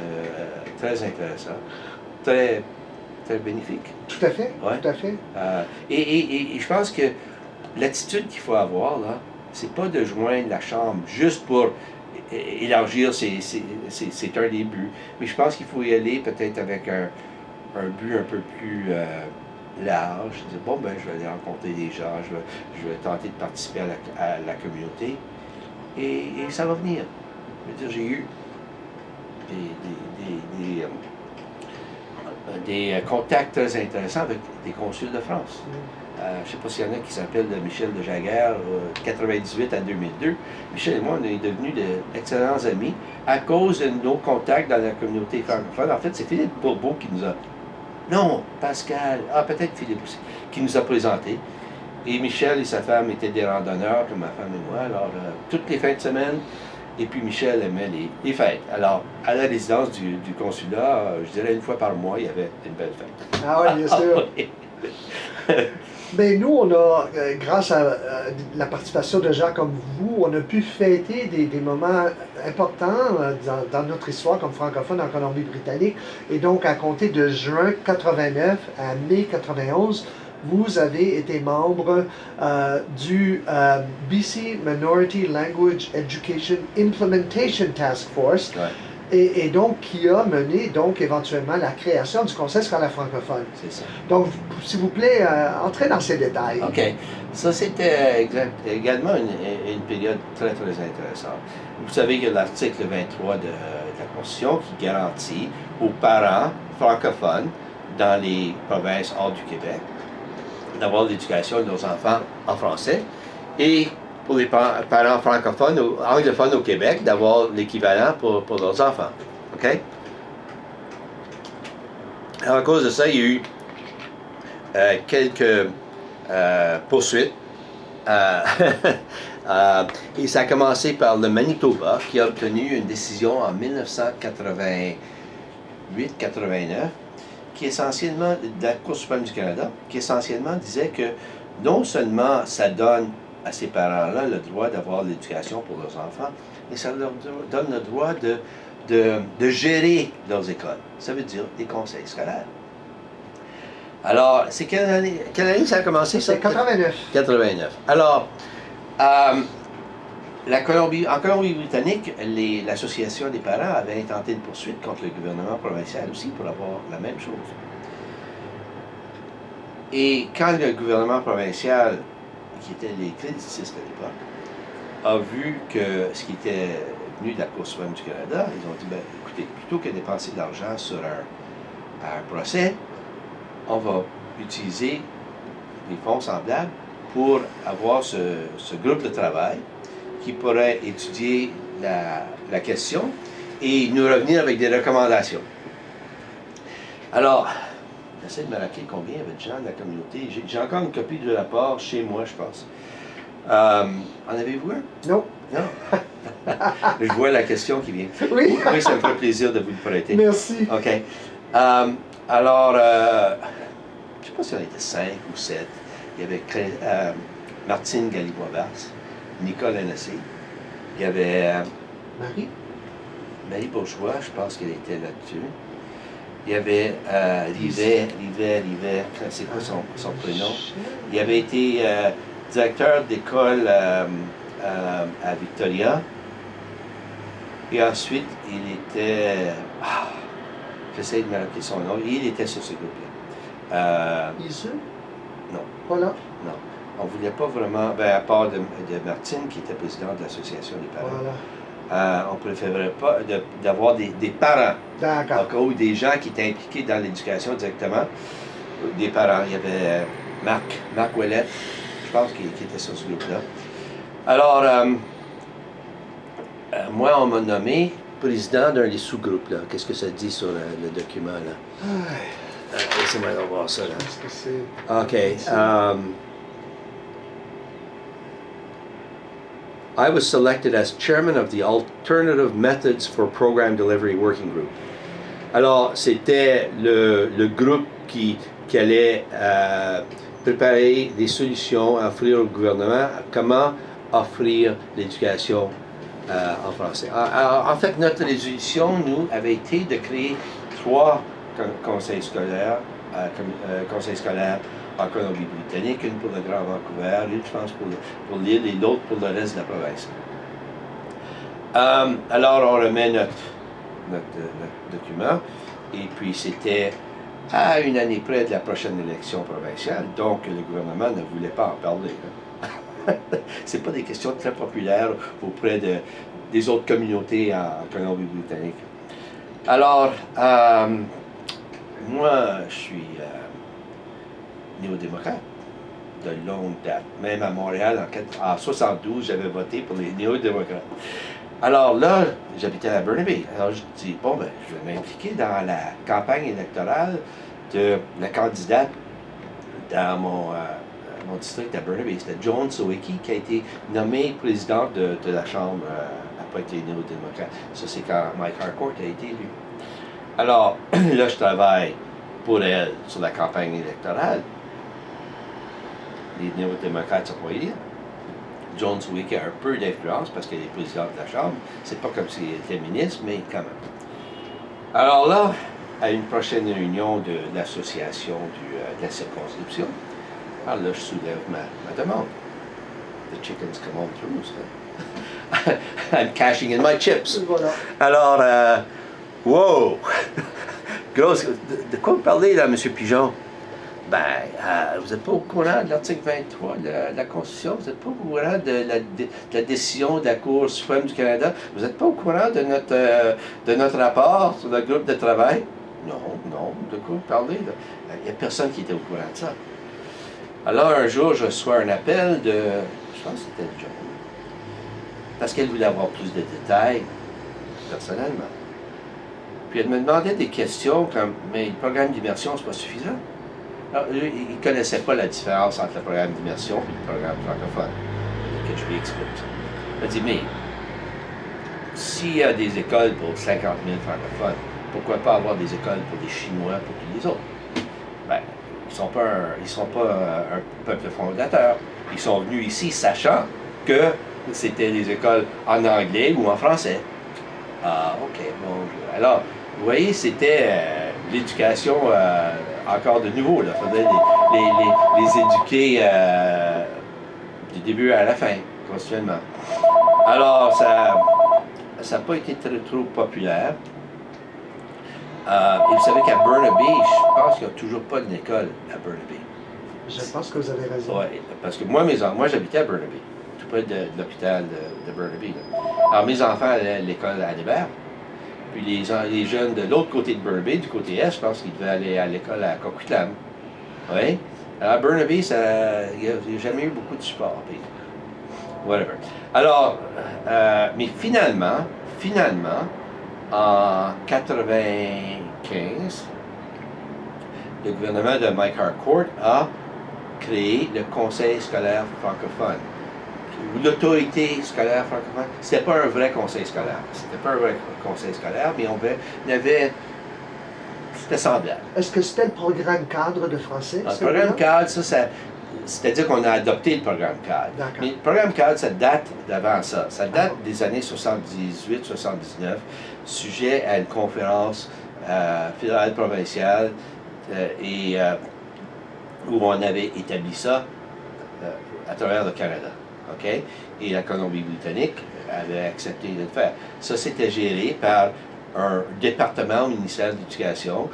très intéressants, très, très bénéfiques. Tout à fait, Ouais. tout à fait. Et je pense que l'attitude qu'il faut avoir, là, c'est pas de joindre la Chambre juste pour élargir, c'est un des buts. Mais je pense qu'il faut y aller peut-être avec un but un peu plus large. Dire, bon, ben, je vais aller rencontrer des gens, je vais tenter de participer à la communauté. Et ça va venir. Je veux dire, j'ai eu des contacts très intéressants avec des consuls de France. Je ne sais pas s'il y en a qui s'appellent Michel de Jaguer, 98 à 2002. Michel et moi, on est devenus d'excellents amis à cause de nos contacts dans la communauté francophone. En fait, c'est Philippe Bourbeau qui nous a... Non, Pascal, peut-être Philippe aussi, qui nous a présentés. Et Michel et sa femme étaient des randonneurs, comme ma femme et moi, alors toutes les fins de semaine. Et puis Michel aimait les fêtes. Alors, à la résidence du consulat, je dirais une fois par mois, il y avait une belle fête. Ah oui, bien sûr. Mais nous, on a, grâce à la participation de gens comme vous, on a pu fêter des moments importants dans notre histoire comme francophone en Colombie-Britannique. Et donc, à compter de juin 89 à mai 91, vous avez été membre du BC Minority Language Education Implementation Task Force. Ouais. Et donc, qui a mené donc éventuellement la création du Conseil scolaire francophone. C'est ça. Donc, s'il vous plaît, entrez dans ces détails. OK. Ça, c'était également une période très, très intéressante. Vous savez que l'article 23 de la Constitution qui garantit aux parents francophones dans les provinces hors du Québec d'avoir l'éducation de leurs enfants en français et pour les parents francophones ou anglophones au Québec d'avoir l'équivalent pour leurs enfants. OK? Alors, à cause de ça, il y a eu quelques poursuites. Et ça a commencé par le Manitoba qui a obtenu une décision en 1988-89 qui essentiellement, de la Cour suprême du Canada, qui essentiellement disait que non seulement ça donne à ces parents-là le droit d'avoir l'éducation pour leurs enfants, mais ça leur donne le droit de gérer leurs écoles. Ça veut dire des conseils scolaires. Alors, c'est quelle année ça a commencé? C'est 89. 89. Alors, en Colombie-Britannique, l'association des parents avait intenté une poursuite contre le gouvernement provincial aussi pour avoir la même chose. Et quand le gouvernement provincial, qui était les créditistes à l'époque, a vu que ce qui était venu de la Cour suprême du Canada, ils ont dit, ben, écoutez, plutôt que de dépenser de l'argent sur un procès, on va utiliser des fonds semblables pour avoir ce groupe de travail qui pourrait étudier la question et nous revenir avec des recommandations. Alors, j'essaie de me rappeler combien il y avait de gens de la communauté. J'ai encore une copie du rapport chez moi, je pense. En avez-vous un? Non. Non? Je vois la question qui vient. Oui. Oui, ça me ferait plaisir de vous le prêter. Merci. OK. Alors, je ne sais pas si on était 5 ou 7. Il y avait Martine Galibois-Basse, Nicole Hennessy. Il y avait Marie Bourgeois, je pense qu'elle était là-dessus. Il y avait Rivet, c'est quoi son prénom? Il avait été directeur d'école à Victoria. Et ensuite, il était... j'essaie de me rappeler son nom. Il était sur ce groupe-là. Isu? Non. Voilà. Non. On ne voulait pas vraiment... à part de Martine, qui était présidente de l'Association des parents. Voilà. On ne préférerait pas d'avoir des parents. D'accord. Ou des gens qui étaient impliqués dans l'éducation directement. Des parents. Il y avait Marc Ouellette, je pense, qui était sur ce groupe-là. Alors, moi, on m'a nommé président d'un des sous-groupes. Qu'est-ce que ça dit sur le document, là? Laissez-moi voir ça, là. Qu'est-ce que c'est? OK. I was selected as chairman of the Alternative Methods for Program Delivery Working Group. Alors, c'était le groupe qui allait préparer des solutions à offrir au gouvernement, comment offrir l'éducation en français. En fait, notre résolution, nous, avait été de créer 3 conseils scolaires, en Colombie-Britannique, une pour le Grand Vancouver, une, je pense, pour l'île et l'autre pour le reste de la province. Alors, on remet notre document, et puis c'était à une année près de la prochaine élection provinciale, donc le gouvernement ne voulait pas en parler. C'est pas des questions très populaires auprès des autres communautés en Colombie-Britannique. Alors, moi, je suis néo-démocrate de longue date. Même à Montréal, en 72, j'avais voté pour les néo-démocrates. Alors là, j'habitais à Burnaby. Alors je dis, bon, ben, je vais m'impliquer dans la campagne électorale de la candidate dans mon district à Burnaby. C'était Joan Sawicki qui a été nommée présidente de la Chambre après les néo-démocrates. Ça, c'est quand Mike Harcourt a été élu. Alors, là, je travaille pour elle sur la campagne électorale. Les néo-démocrates sont pas élus. Joan Sawicki a un peu d'influence parce qu'elle est présidente de la Chambre. C'est pas comme si elle était ministre, mais quand même. Alors là, à une prochaine réunion de l'association de la circonscription, alors là, je soulève ma demande. The chickens come home to roost. I'm cashing in my chips. Voilà. Alors, wow! Grosse, de quoi vous parlez là, M. Pigeon? Ben, vous n'êtes pas au courant de l'article 23 de la Constitution, vous n'êtes pas au courant de la décision de la Cour suprême du Canada, vous n'êtes pas au courant de notre rapport sur le groupe de travail? Non, de quoi vous parlez? Il n'y a personne qui était au courant de ça. Alors, un jour, je reçois un appel de, je pense que c'était John, parce qu'elle voulait avoir plus de détails, personnellement. Puis elle me demandait des questions comme, mais le programme d'immersion, c'est pas suffisant? Alors, il ne connaissait pas la différence entre le programme d'immersion et le programme francophone. Que je lui explique ça. Elle dit, mais s'il y a des écoles pour 50 000 francophones, pourquoi pas avoir des écoles pour les Chinois, pour tous les autres? Ben, ils ne sont pas un peuple fondateur. Ils sont venus ici sachant que c'était des écoles en anglais ou en français. Ah, OK. Bon, alors, vous voyez, c'était l'éducation encore de nouveau. Il faudrait les éduquer du début à la fin, continuellement. Alors, ça n'a pas été trop populaire. Et vous savez qu'à Burnaby, je pense qu'il n'y a toujours pas d'école à Burnaby. Je pense que vous avez raison. Oui, parce que moi j'habitais à Burnaby, tout près de l'hôpital de Burnaby. Là. Alors, mes enfants allaient à l'école à Hébert. Puis les jeunes de l'autre côté de Burnaby, du côté est, je pense qu'ils devaient aller à l'école à Coquitlam. Oui. Alors, à Burnaby, il n'y a jamais eu beaucoup de support. Puis, whatever. Alors, mais finalement, en 1995, le gouvernement de Mike Harcourt a créé le Conseil scolaire francophone. L'autorité scolaire francophone, c'était pas un vrai conseil scolaire. C'était pas un vrai conseil scolaire, mais c'était semblable. Est-ce que c'était le programme cadre de français? Le programme cadre, c'est-à-dire qu'on a adopté le programme cadre. Mais le programme cadre, ça date d'avant ça. Ça date des années 78-79, sujet à une conférence fédérale provinciale où on avait établi ça à travers le Canada. Okay? Et la Colombie-Britannique avait accepté de le faire. Ça, c'était géré par un département au ministère de l'Éducation.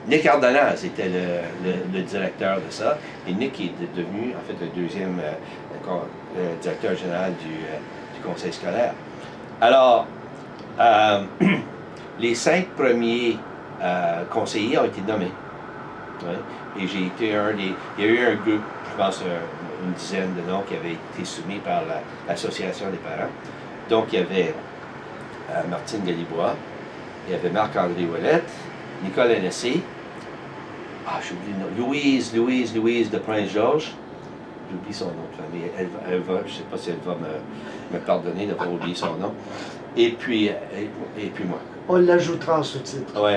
Nick Ardanaz était le directeur de ça, et Nick est devenu, en fait, le deuxième directeur général du conseil scolaire. Alors, les 5 premiers conseillers ont été nommés. Ouais. Et j'ai été il y a eu un groupe, je pense une dizaine de noms qui avaient été soumis par l'association des parents. Donc il y avait Martine Galibois, il y avait Marc-André Ouellette, Nicole Hennessy, j'ai oublié le nom, Louise de Prince-Georges, j'oublie son nom de famille, elle va, je ne sais pas si elle va me pardonner d'avoir oublié son nom, et puis moi. On l'ajoutera en sous-titre. Oui.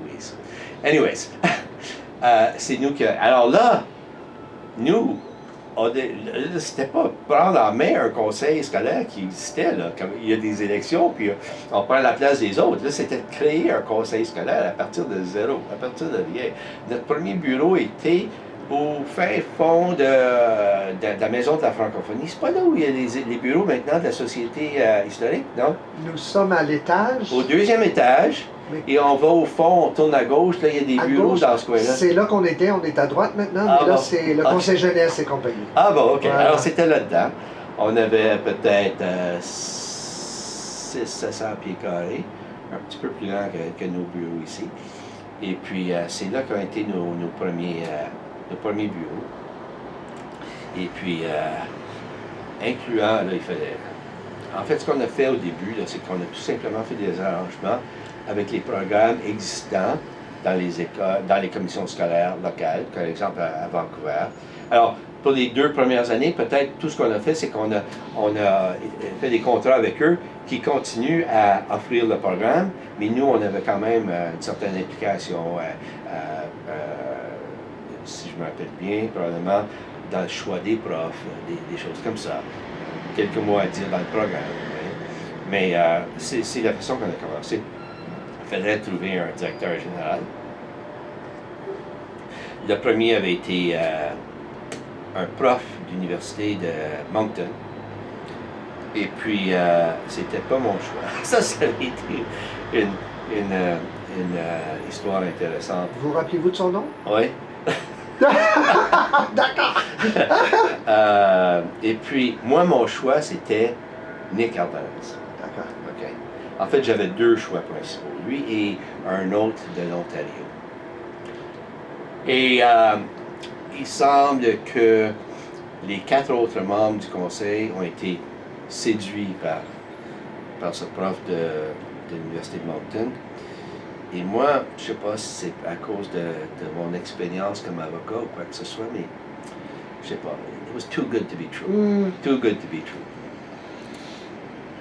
Louise. Anyways, c'est nous que... Alors là, nous, c'était pas prendre en main un conseil scolaire qui existait, là, comme il y a des élections, puis on prend la place des autres. Là, c'était de créer un conseil scolaire à partir de zéro, à partir de rien. Notre premier bureau était au fin fond de la Maison de la francophonie. C'est pas là où il y a les bureaux maintenant de la Société historique, non? Nous sommes à l'étage. Au deuxième étage, Oui. et on va au fond, on tourne à gauche, là, il y a des À bureaux gauche, dans ce coin-là. c'est là qu'on était, on est à droite maintenant, Ah, mais là bon. c'est le Ok. conseil jeunesse et compagnie. Ah bon, ok. Voilà. Alors c'était là-dedans. On avait peut-être 600-700 pieds carrés, un petit peu plus grand que nos bureaux ici. Et puis c'est là qu'ont été nos premiers bureaux. Et puis, incluant, là, il fallait... En fait, ce qu'on a fait au début, là, c'est qu'on a tout simplement fait des arrangements avec les programmes existants dans les écoles, dans les commissions scolaires locales, par exemple à Vancouver. Alors, pour les 2 premières années, peut-être tout ce qu'on a fait, c'est qu'on a fait des contrats avec eux qui continuent à offrir le programme, mais nous, on avait quand même une certaine implication, si je me rappelle bien, probablement dans le choix des profs, des choses comme ça. Quelques mots à dire dans le programme. Mais c'est la façon qu'on a commencé. Il fallait trouver un directeur général. Le premier avait été un prof d'université de Moncton. Et puis, c'était pas mon choix. Ça avait été une histoire intéressante. Vous rappelez-vous de son nom? Oui. D'accord! Et puis, moi, mon choix, c'était Nick Ardanas. D'accord. OK. En fait, j'avais 2 choix principaux, lui et un autre de l'Ontario. Et il semble que les 4 autres membres du conseil ont été séduits par ce prof de l'Université de Moncton. Et moi, je ne sais pas si c'est à cause de mon expérience comme avocat ou quoi que ce soit, mais je ne sais pas. It was too good to be true. Too good to be true.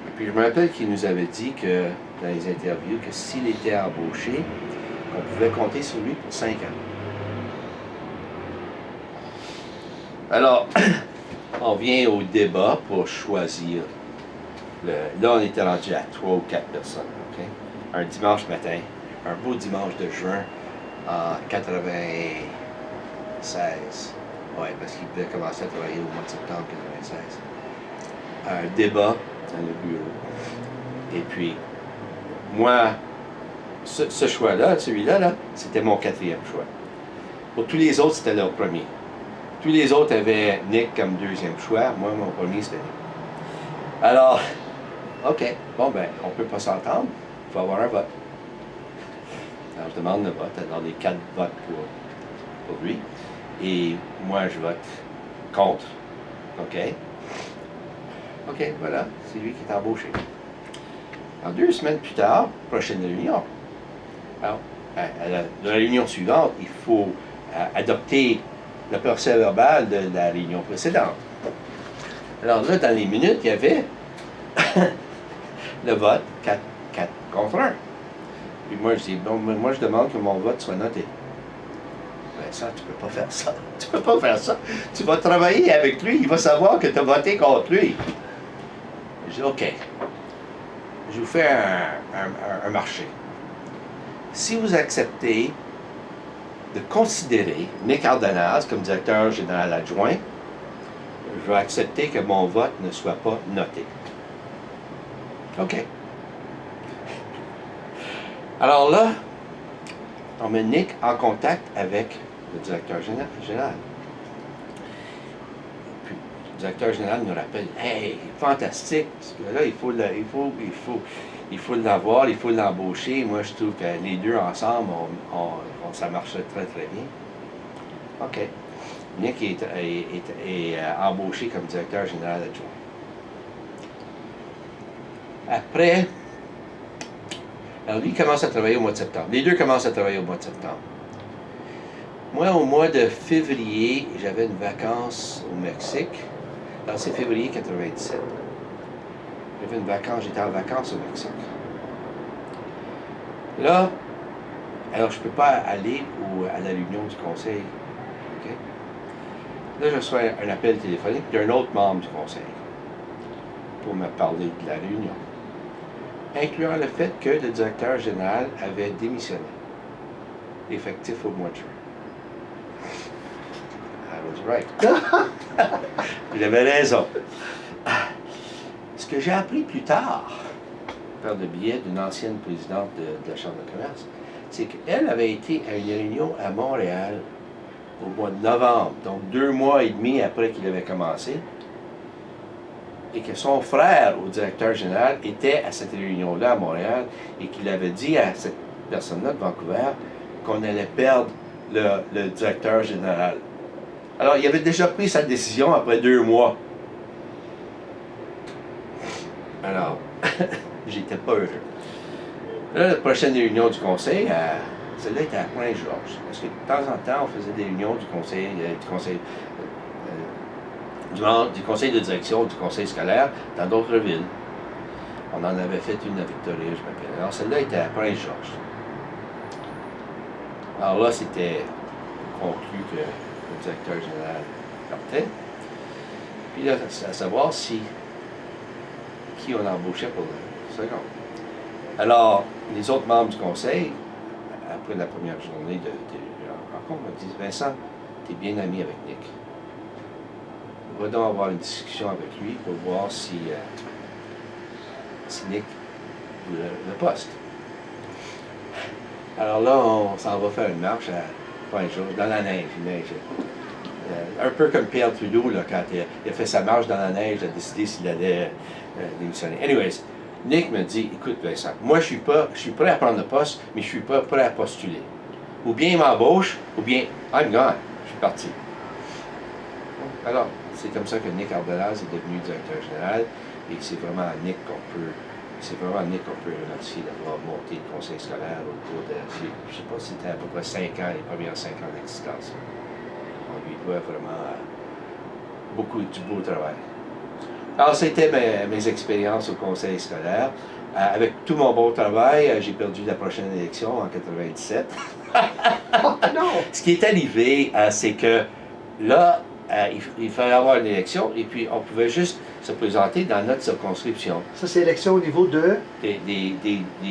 Et puis je me rappelle qu'il nous avait dit que, dans les interviews, que s'il était embauché, on pouvait compter sur lui pour 5 ans. Alors, on vient au débat pour choisir. Là, on était rendu à 3 ou 4 personnes. Okay? Un dimanche matin, un beau dimanche de juin en 96. Oui, parce qu'il devait commencer à travailler au mois de septembre 96. Un débat dans le bureau. Et puis, moi, ce choix-là, celui-là, là, c'était mon 4e choix. Pour tous les autres, c'était leur premier. Tous les autres avaient Nick comme 2e choix. Moi, mon premier, c'était Nick. Alors, OK, bon, ben, on ne peut pas s'entendre. Il faut avoir un vote. Alors, je demande le vote. Alors, les 4 votes pour lui. Et moi, je vote contre. OK. OK, voilà. C'est lui qui est embauché. Alors, 2 semaines plus tard, prochaine réunion. Alors, à la réunion suivante, il faut adopter le procès-verbal de la réunion précédente. Alors là, dans les minutes, il y avait le vote 4 contre 1. Puis moi, je dis, bon, moi, je demande que mon vote soit noté. Ben ça, tu peux pas faire ça. Tu peux pas faire ça. Tu vas travailler avec lui, il va savoir que tu as voté contre lui. Je dis, OK. Je vous fais un marché. Si vous acceptez de considérer Nick Ardanas comme directeur général adjoint, je vais accepter que mon vote ne soit pas noté. OK. Alors là, on met Nick en contact avec le directeur général. Puis, le directeur général nous rappelle, « Hey, fantastique, ce gars-là, il faut l'avoir, il faut l'embaucher. Moi, je trouve que les deux ensemble, ça marcherait très, très bien. » OK. Nick est embauché comme directeur général adjoint. Après, alors lui, il commence à travailler au mois de septembre. Les deux commencent à travailler au mois de septembre. Moi, au mois de février, j'avais une vacance au Mexique. Alors, c'est février 97. J'avais une vacance, j'étais en vacances au Mexique. Là, alors je ne peux pas aller à la réunion du conseil. Okay? Là, je reçois un appel téléphonique d'un autre membre du conseil pour me parler de la réunion, incluant le fait que le directeur général avait démissionné, effectif au mois de juin. I was right. J'avais raison. Ce que j'ai appris plus tard, par le biais d'une ancienne présidente de la Chambre de commerce, c'est qu'elle avait été à une réunion à Montréal au mois de novembre, donc 2 mois et demi après qu'il avait commencé, et que son frère, au directeur général, était à cette réunion-là à Montréal, et qu'il avait dit à cette personne-là de Vancouver qu'on allait perdre le directeur général. Alors, il avait déjà pris sa décision après 2 mois. Alors, j'étais pas heureux. Là, la prochaine réunion du conseil, celle-là était à Prince-Georges. Parce que de temps en temps, on faisait des réunions du conseil de direction, du conseil scolaire, dans d'autres villes. On en avait fait une à Victoria, je m'appelle. Alors, celle-là était à Prince-Georges. Alors là, c'était conclu que le directeur général partait. Puis là, c'est à savoir qui on embauchait pour le second. Alors, les autres membres du conseil, après la première journée de rencontre, me disent « Vincent, tu es bien ami avec Nick. On va donc avoir une discussion avec lui pour voir si Nick veut le poste. » Alors là, on s'en va faire une marche dans la neige. Un peu comme Pierre Trudeau, là, quand il a fait sa marche dans la neige, il a décidé s'il allait démissionner. Anyways, Nick me dit, écoute Vincent, moi je suis prêt à prendre le poste, mais je suis pas prêt à postuler. Ou bien il m'embauche, ou bien I'm gone, je suis parti. Alors, c'est comme ça que Nick Ardelaz est devenu directeur général, et c'est vraiment à Nick qu'on peut remercier d'avoir monté le conseil scolaire au cours de, je ne sais pas si c'était à peu près 5 ans, les premières 5 ans d'existence. On lui doit vraiment beaucoup du beau travail. Alors, c'était mes expériences au conseil scolaire. Avec tout mon bon travail, j'ai perdu la prochaine élection en 97. Non! Ce qui est arrivé, c'est que là, il fallait avoir une élection et puis on pouvait juste se présenter dans notre circonscription. Ça, c'est élection au niveau de... Des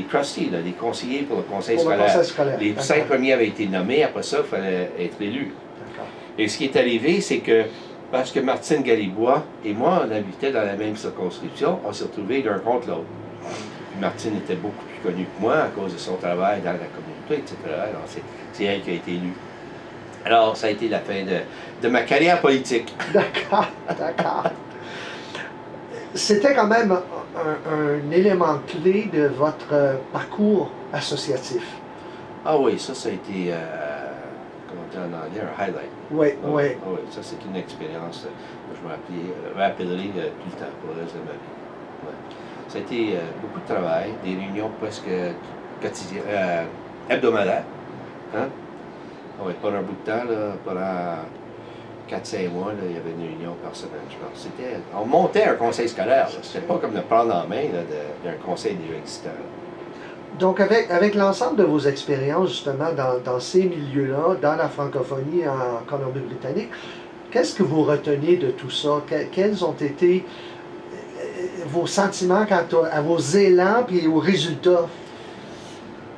trustees, là, des conseillers pour le conseil pour scolaire. Le conseil scolaire. Les 5 premiers avaient été nommés, après ça, il fallait être élu. Et ce qui est arrivé, c'est que parce que Martine Galibois et moi, on habitait dans la même circonscription, on s'est retrouvés l'un contre l'autre. Martine était beaucoup plus connue que moi à cause de son travail dans la communauté, etc. Alors, c'est elle qui a été élue. Alors, ça a été la fin de ma carrière politique. D'accord, d'accord. C'était quand même un élément clé de votre parcours associatif. Ah oui, ça a été, comment on dit en anglais, un highlight. Oui, oui. Ah oui, ça c'est une expérience que je me rappellerai tout le temps pour le reste de ma vie. Ouais. Ça a été beaucoup de travail, des réunions presque quotidiennes, hebdomadaires. Hein? Ah oui, pendant un bout de temps, là, pendant 4-5 mois, là, il y avait une réunion par semaine, je pense. On montait un conseil scolaire. C'était pas comme de prendre en main d'un conseil déjà existant. Donc, avec l'ensemble de vos expériences, justement, dans ces milieux-là, dans la francophonie en Colombie-Britannique, qu'est-ce que vous retenez de tout ça? Quels ont été vos sentiments quant à vos élans et aux résultats?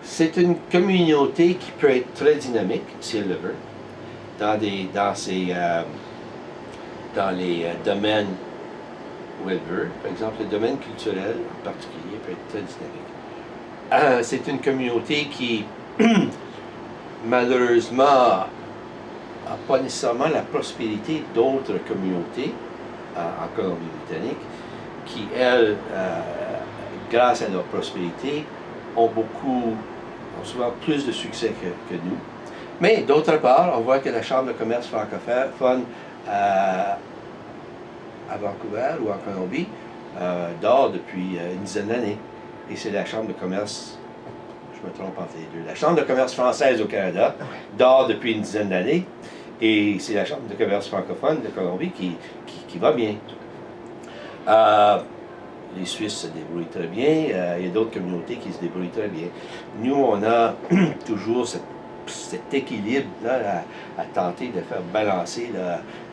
C'est une communauté qui peut être très dynamique, si elle le veut, dans les domaines où elle veut. Par exemple, le domaine culturel en particulier peut être très dynamique. C'est une communauté qui, malheureusement, n'a pas nécessairement la prospérité d'autres communautés en Colombie-Britannique, qui, elles, grâce à leur prospérité, ont souvent plus de succès que nous. Mais d'autre part, on voit que la Chambre de commerce francophone à Vancouver ou en Colombie dort depuis une dizaine d'années. Et c'est la Chambre de commerce, je me trompe entre les deux, la Chambre de commerce française au Canada dort depuis une dizaine d'années. Et c'est la Chambre de commerce francophone de Colombie qui va bien. Les Suisses se débrouillent très bien, il y a d'autres communautés qui se débrouillent très bien. Nous, on a toujours cet équilibre-là à tenter de faire balancer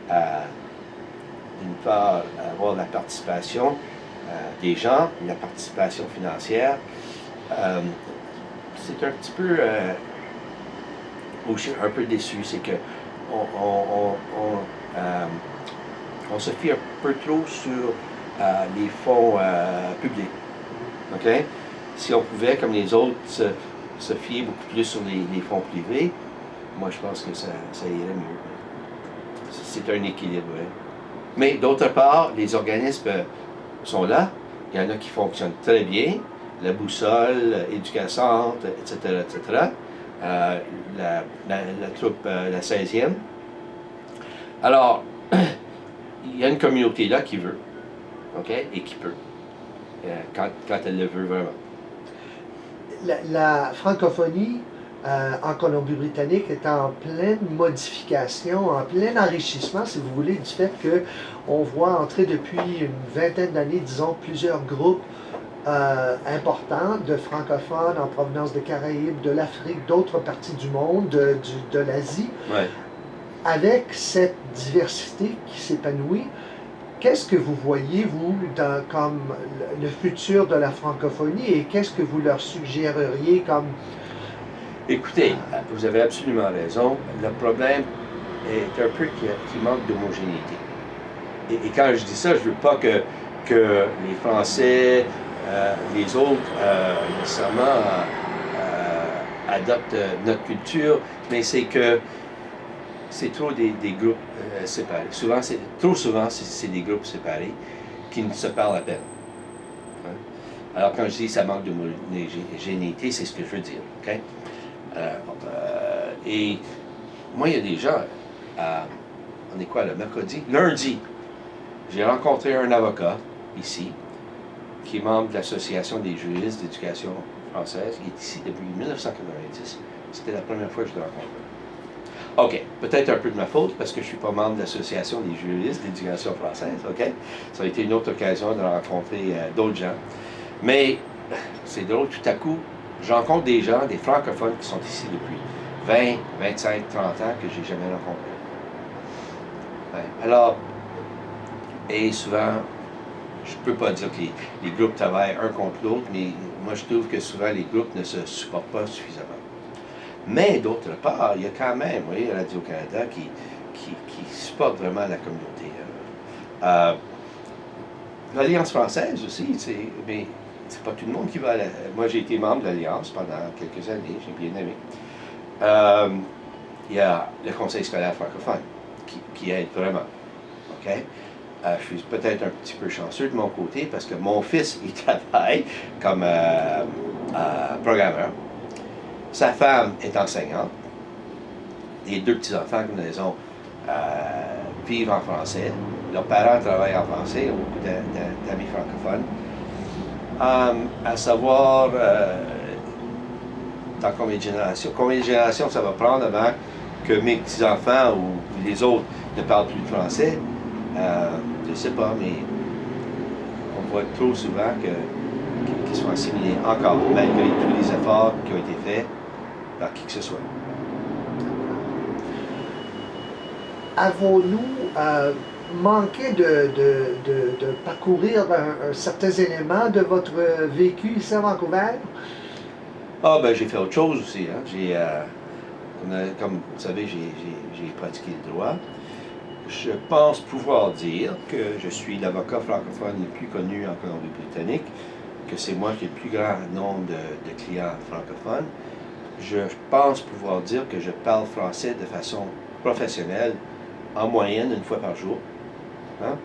d'une part, avoir la participation des gens, la participation financière. C'est un petit peu, où je suis un peu déçu, c'est que on se fie un peu trop sur les fonds publics. OK? Si on pouvait, comme les autres, se fier beaucoup plus sur les fonds privés, moi je pense que ça irait mieux. C'est un équilibre. Hein? Mais d'autre part, les organismes sont là. Il y en a qui fonctionnent très bien. La Boussole, Éducation, etc., etc. La troupe, la 16e. Alors, il y a une communauté là qui veut, OK, et qui peut, quand elle le veut vraiment. La francophonie en Colombie-Britannique est en pleine modification, en plein enrichissement, si vous voulez, du fait qu'on voit entrer depuis une vingtaine d'années, disons, plusieurs groupes importants de francophones en provenance des Caraïbes, de l'Afrique, d'autres parties du monde, de l'Asie. Ouais. Avec cette diversité qui s'épanouit, qu'est-ce que vous voyez, vous, comme le futur de la francophonie et qu'est-ce que vous leur suggéreriez comme... Écoutez, vous avez absolument raison. Le problème est un peu qu'il manque d'homogénéité. Et quand je dis ça, je ne veux pas que les Français, les autres, nécessairement adoptent notre culture, mais c'est que c'est trop des groupes séparés. Trop souvent, c'est des groupes séparés qui ne se parlent à peine. Hein? Alors, quand je dis ça manque d'homogénéité, c'est ce que je veux dire. Okay? Et moi, il y a des gens, on est quoi, le mercredi? Lundi, j'ai rencontré un avocat ici, qui est membre de l'Association des juristes d'éducation française, qui est ici depuis 1990. C'était la première fois que je le rencontrais. OK, peut-être un peu de ma faute, parce que je ne suis pas membre de l'Association des juristes d'éducation française, OK? Ça a été une autre occasion de rencontrer d'autres gens. Mais, c'est drôle, tout à coup, je rencontre des gens, des francophones qui sont ici depuis 20, 25, 30 ans que je n'ai jamais rencontrés. Ouais. Alors, et souvent, je ne peux pas dire que les groupes travaillent un contre l'autre, mais moi je trouve que souvent les groupes ne se supportent pas suffisamment. Mais d'autre part, il y a quand même, vous voyez, Radio-Canada qui supporte vraiment la communauté. L'Alliance française aussi, mais c'est pas tout le monde qui va à la... Moi j'ai été membre de l'Alliance pendant quelques années, j'ai bien aimé. Il y a le Conseil scolaire francophone qui aide vraiment. OK? Je suis peut-être un petit peu chanceux de mon côté parce que mon fils, il travaille comme programmeur. Sa femme est enseignante. Les deux petits-enfants que nous avons vivent en français. Leurs parents travaillent en français, beaucoup d'amis francophones. À savoir, dans combien de générations ça va prendre avant que mes petits-enfants ou les autres ne parlent plus de français. Je ne sais pas, mais on voit trop souvent qu'ils sont assimilés encore, malgré tous les efforts qui ont été faits par qui que ce soit. Avons-nous manqué de parcourir certains éléments de votre vécu ici à Vancouver? Ah, ben j'ai fait autre chose aussi. Hein. Comme vous savez, j'ai pratiqué le droit. Je pense pouvoir dire que je suis l'avocat francophone le plus connu en Colombie-Britannique, que c'est moi qui ai le plus grand nombre de clients francophones. Je pense pouvoir dire que je parle français de façon professionnelle, en moyenne, une fois par jour. Hein?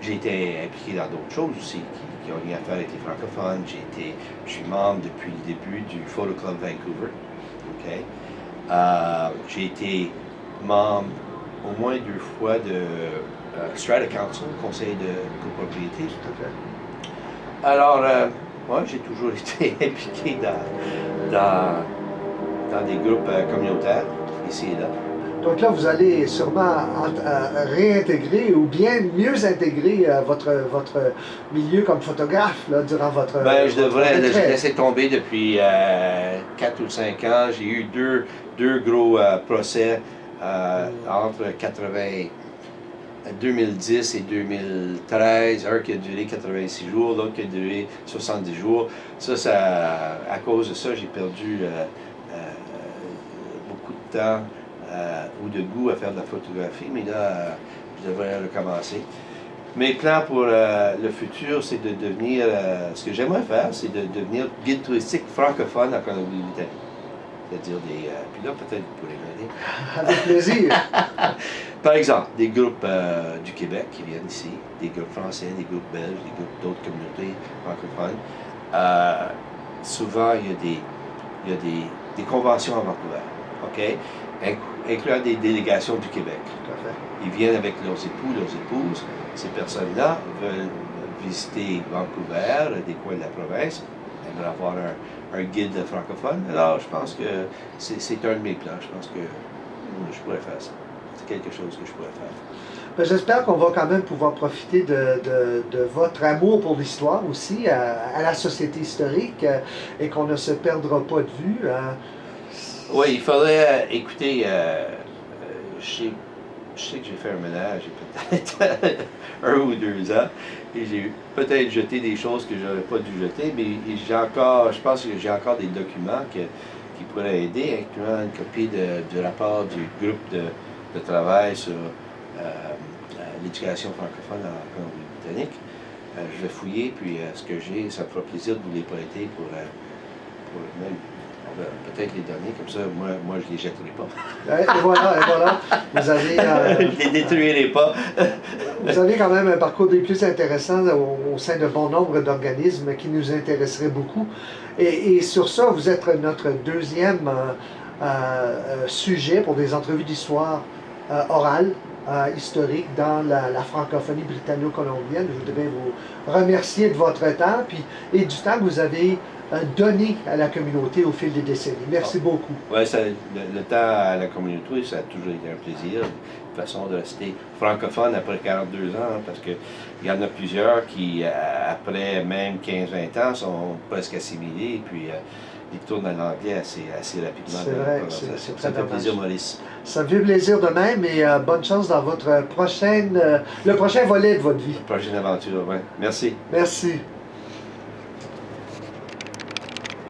J'ai été impliqué dans d'autres choses aussi qui ont rien à faire avec les francophones. Je suis membre depuis le début du Photo Club Vancouver. Okay? J'ai été membre au moins 2 fois de Strata Council, conseil de copropriété. Alors, moi, j'ai toujours été impliqué dans des groupes communautaires, ici et là. Donc là, vous allez sûrement réintégrer ou bien mieux intégrer votre milieu comme photographe là, durant votre... Ben, je devrais laisser tomber depuis 4 ou 5 ans. J'ai eu deux gros procès entre 2010 et 2013, un qui a duré 86 jours, l'autre qui a duré 70 jours. À cause de ça, j'ai perdu beaucoup de temps ou de goût à faire de la photographie, mais là, je devrais recommencer. Mes plans pour le futur, c'est de devenir, ce que j'aimerais faire, c'est de devenir guide touristique francophone en Colombie-Britannique. C'est-à-dire puis là, peut-être vous pourrez m'aider. Avec plaisir. Par exemple, des groupes du Québec qui viennent ici, des groupes français, des groupes belges, des groupes d'autres communautés francophones. Souvent, il y a des conventions à Vancouver, OK? Incluant des délégations du Québec. Tout à fait. Ils viennent avec leurs époux, leurs épouses. Ces personnes-là veulent visiter Vancouver, des coins de la province, aimeraient avoir un guide francophone. Alors, je pense que c'est un de mes plans. Je pense que je pourrais faire ça. C'est quelque chose que je pourrais faire. Ben, j'espère qu'on va quand même pouvoir profiter de votre amour pour l'histoire aussi, à la Société historique, et qu'on ne se perdra pas de vue. Oui, il faudrait écouter. Je sais que j'ai fait un ménage il y a peut-être 1 ou 2 ans, et j'ai peut-être jeté des choses que j'aurais pas dû jeter, mais je pense que j'ai encore des documents qui pourraient aider, incluant une copie du rapport du groupe de travail sur l'éducation francophone en Colombie-Britannique. Je vais fouiller, puis ce que j'ai, ça me fera plaisir de vous les prêter pour même peut-être les donner, comme ça, moi je les jetterai pas. Et voilà, vous avez... je les détruirai pas. Vous avez quand même un parcours des plus intéressants au sein de bon nombre d'organismes qui nous intéresseraient beaucoup. Et sur ça, vous êtes notre deuxième sujet pour des entrevues d'histoire orale, historique dans la francophonie britanno-colombienne. Je voudrais vous remercier de votre temps et du temps que vous avez donné à la communauté au fil des décennies. Merci beaucoup. Oui, le temps à la communauté, ça a toujours été un plaisir. Une façon de rester francophone après 42 ans, hein, parce qu'il y en a plusieurs qui, après même 15-20 ans, sont presque assimilés, puis ils tournent à l'anglais assez rapidement. C'est vrai, ça me fait plaisir, Maurice. Ça me fait plaisir de même, et bonne chance dans votre le prochain volet de votre vie. Prochaine aventure, oui. Merci. Merci.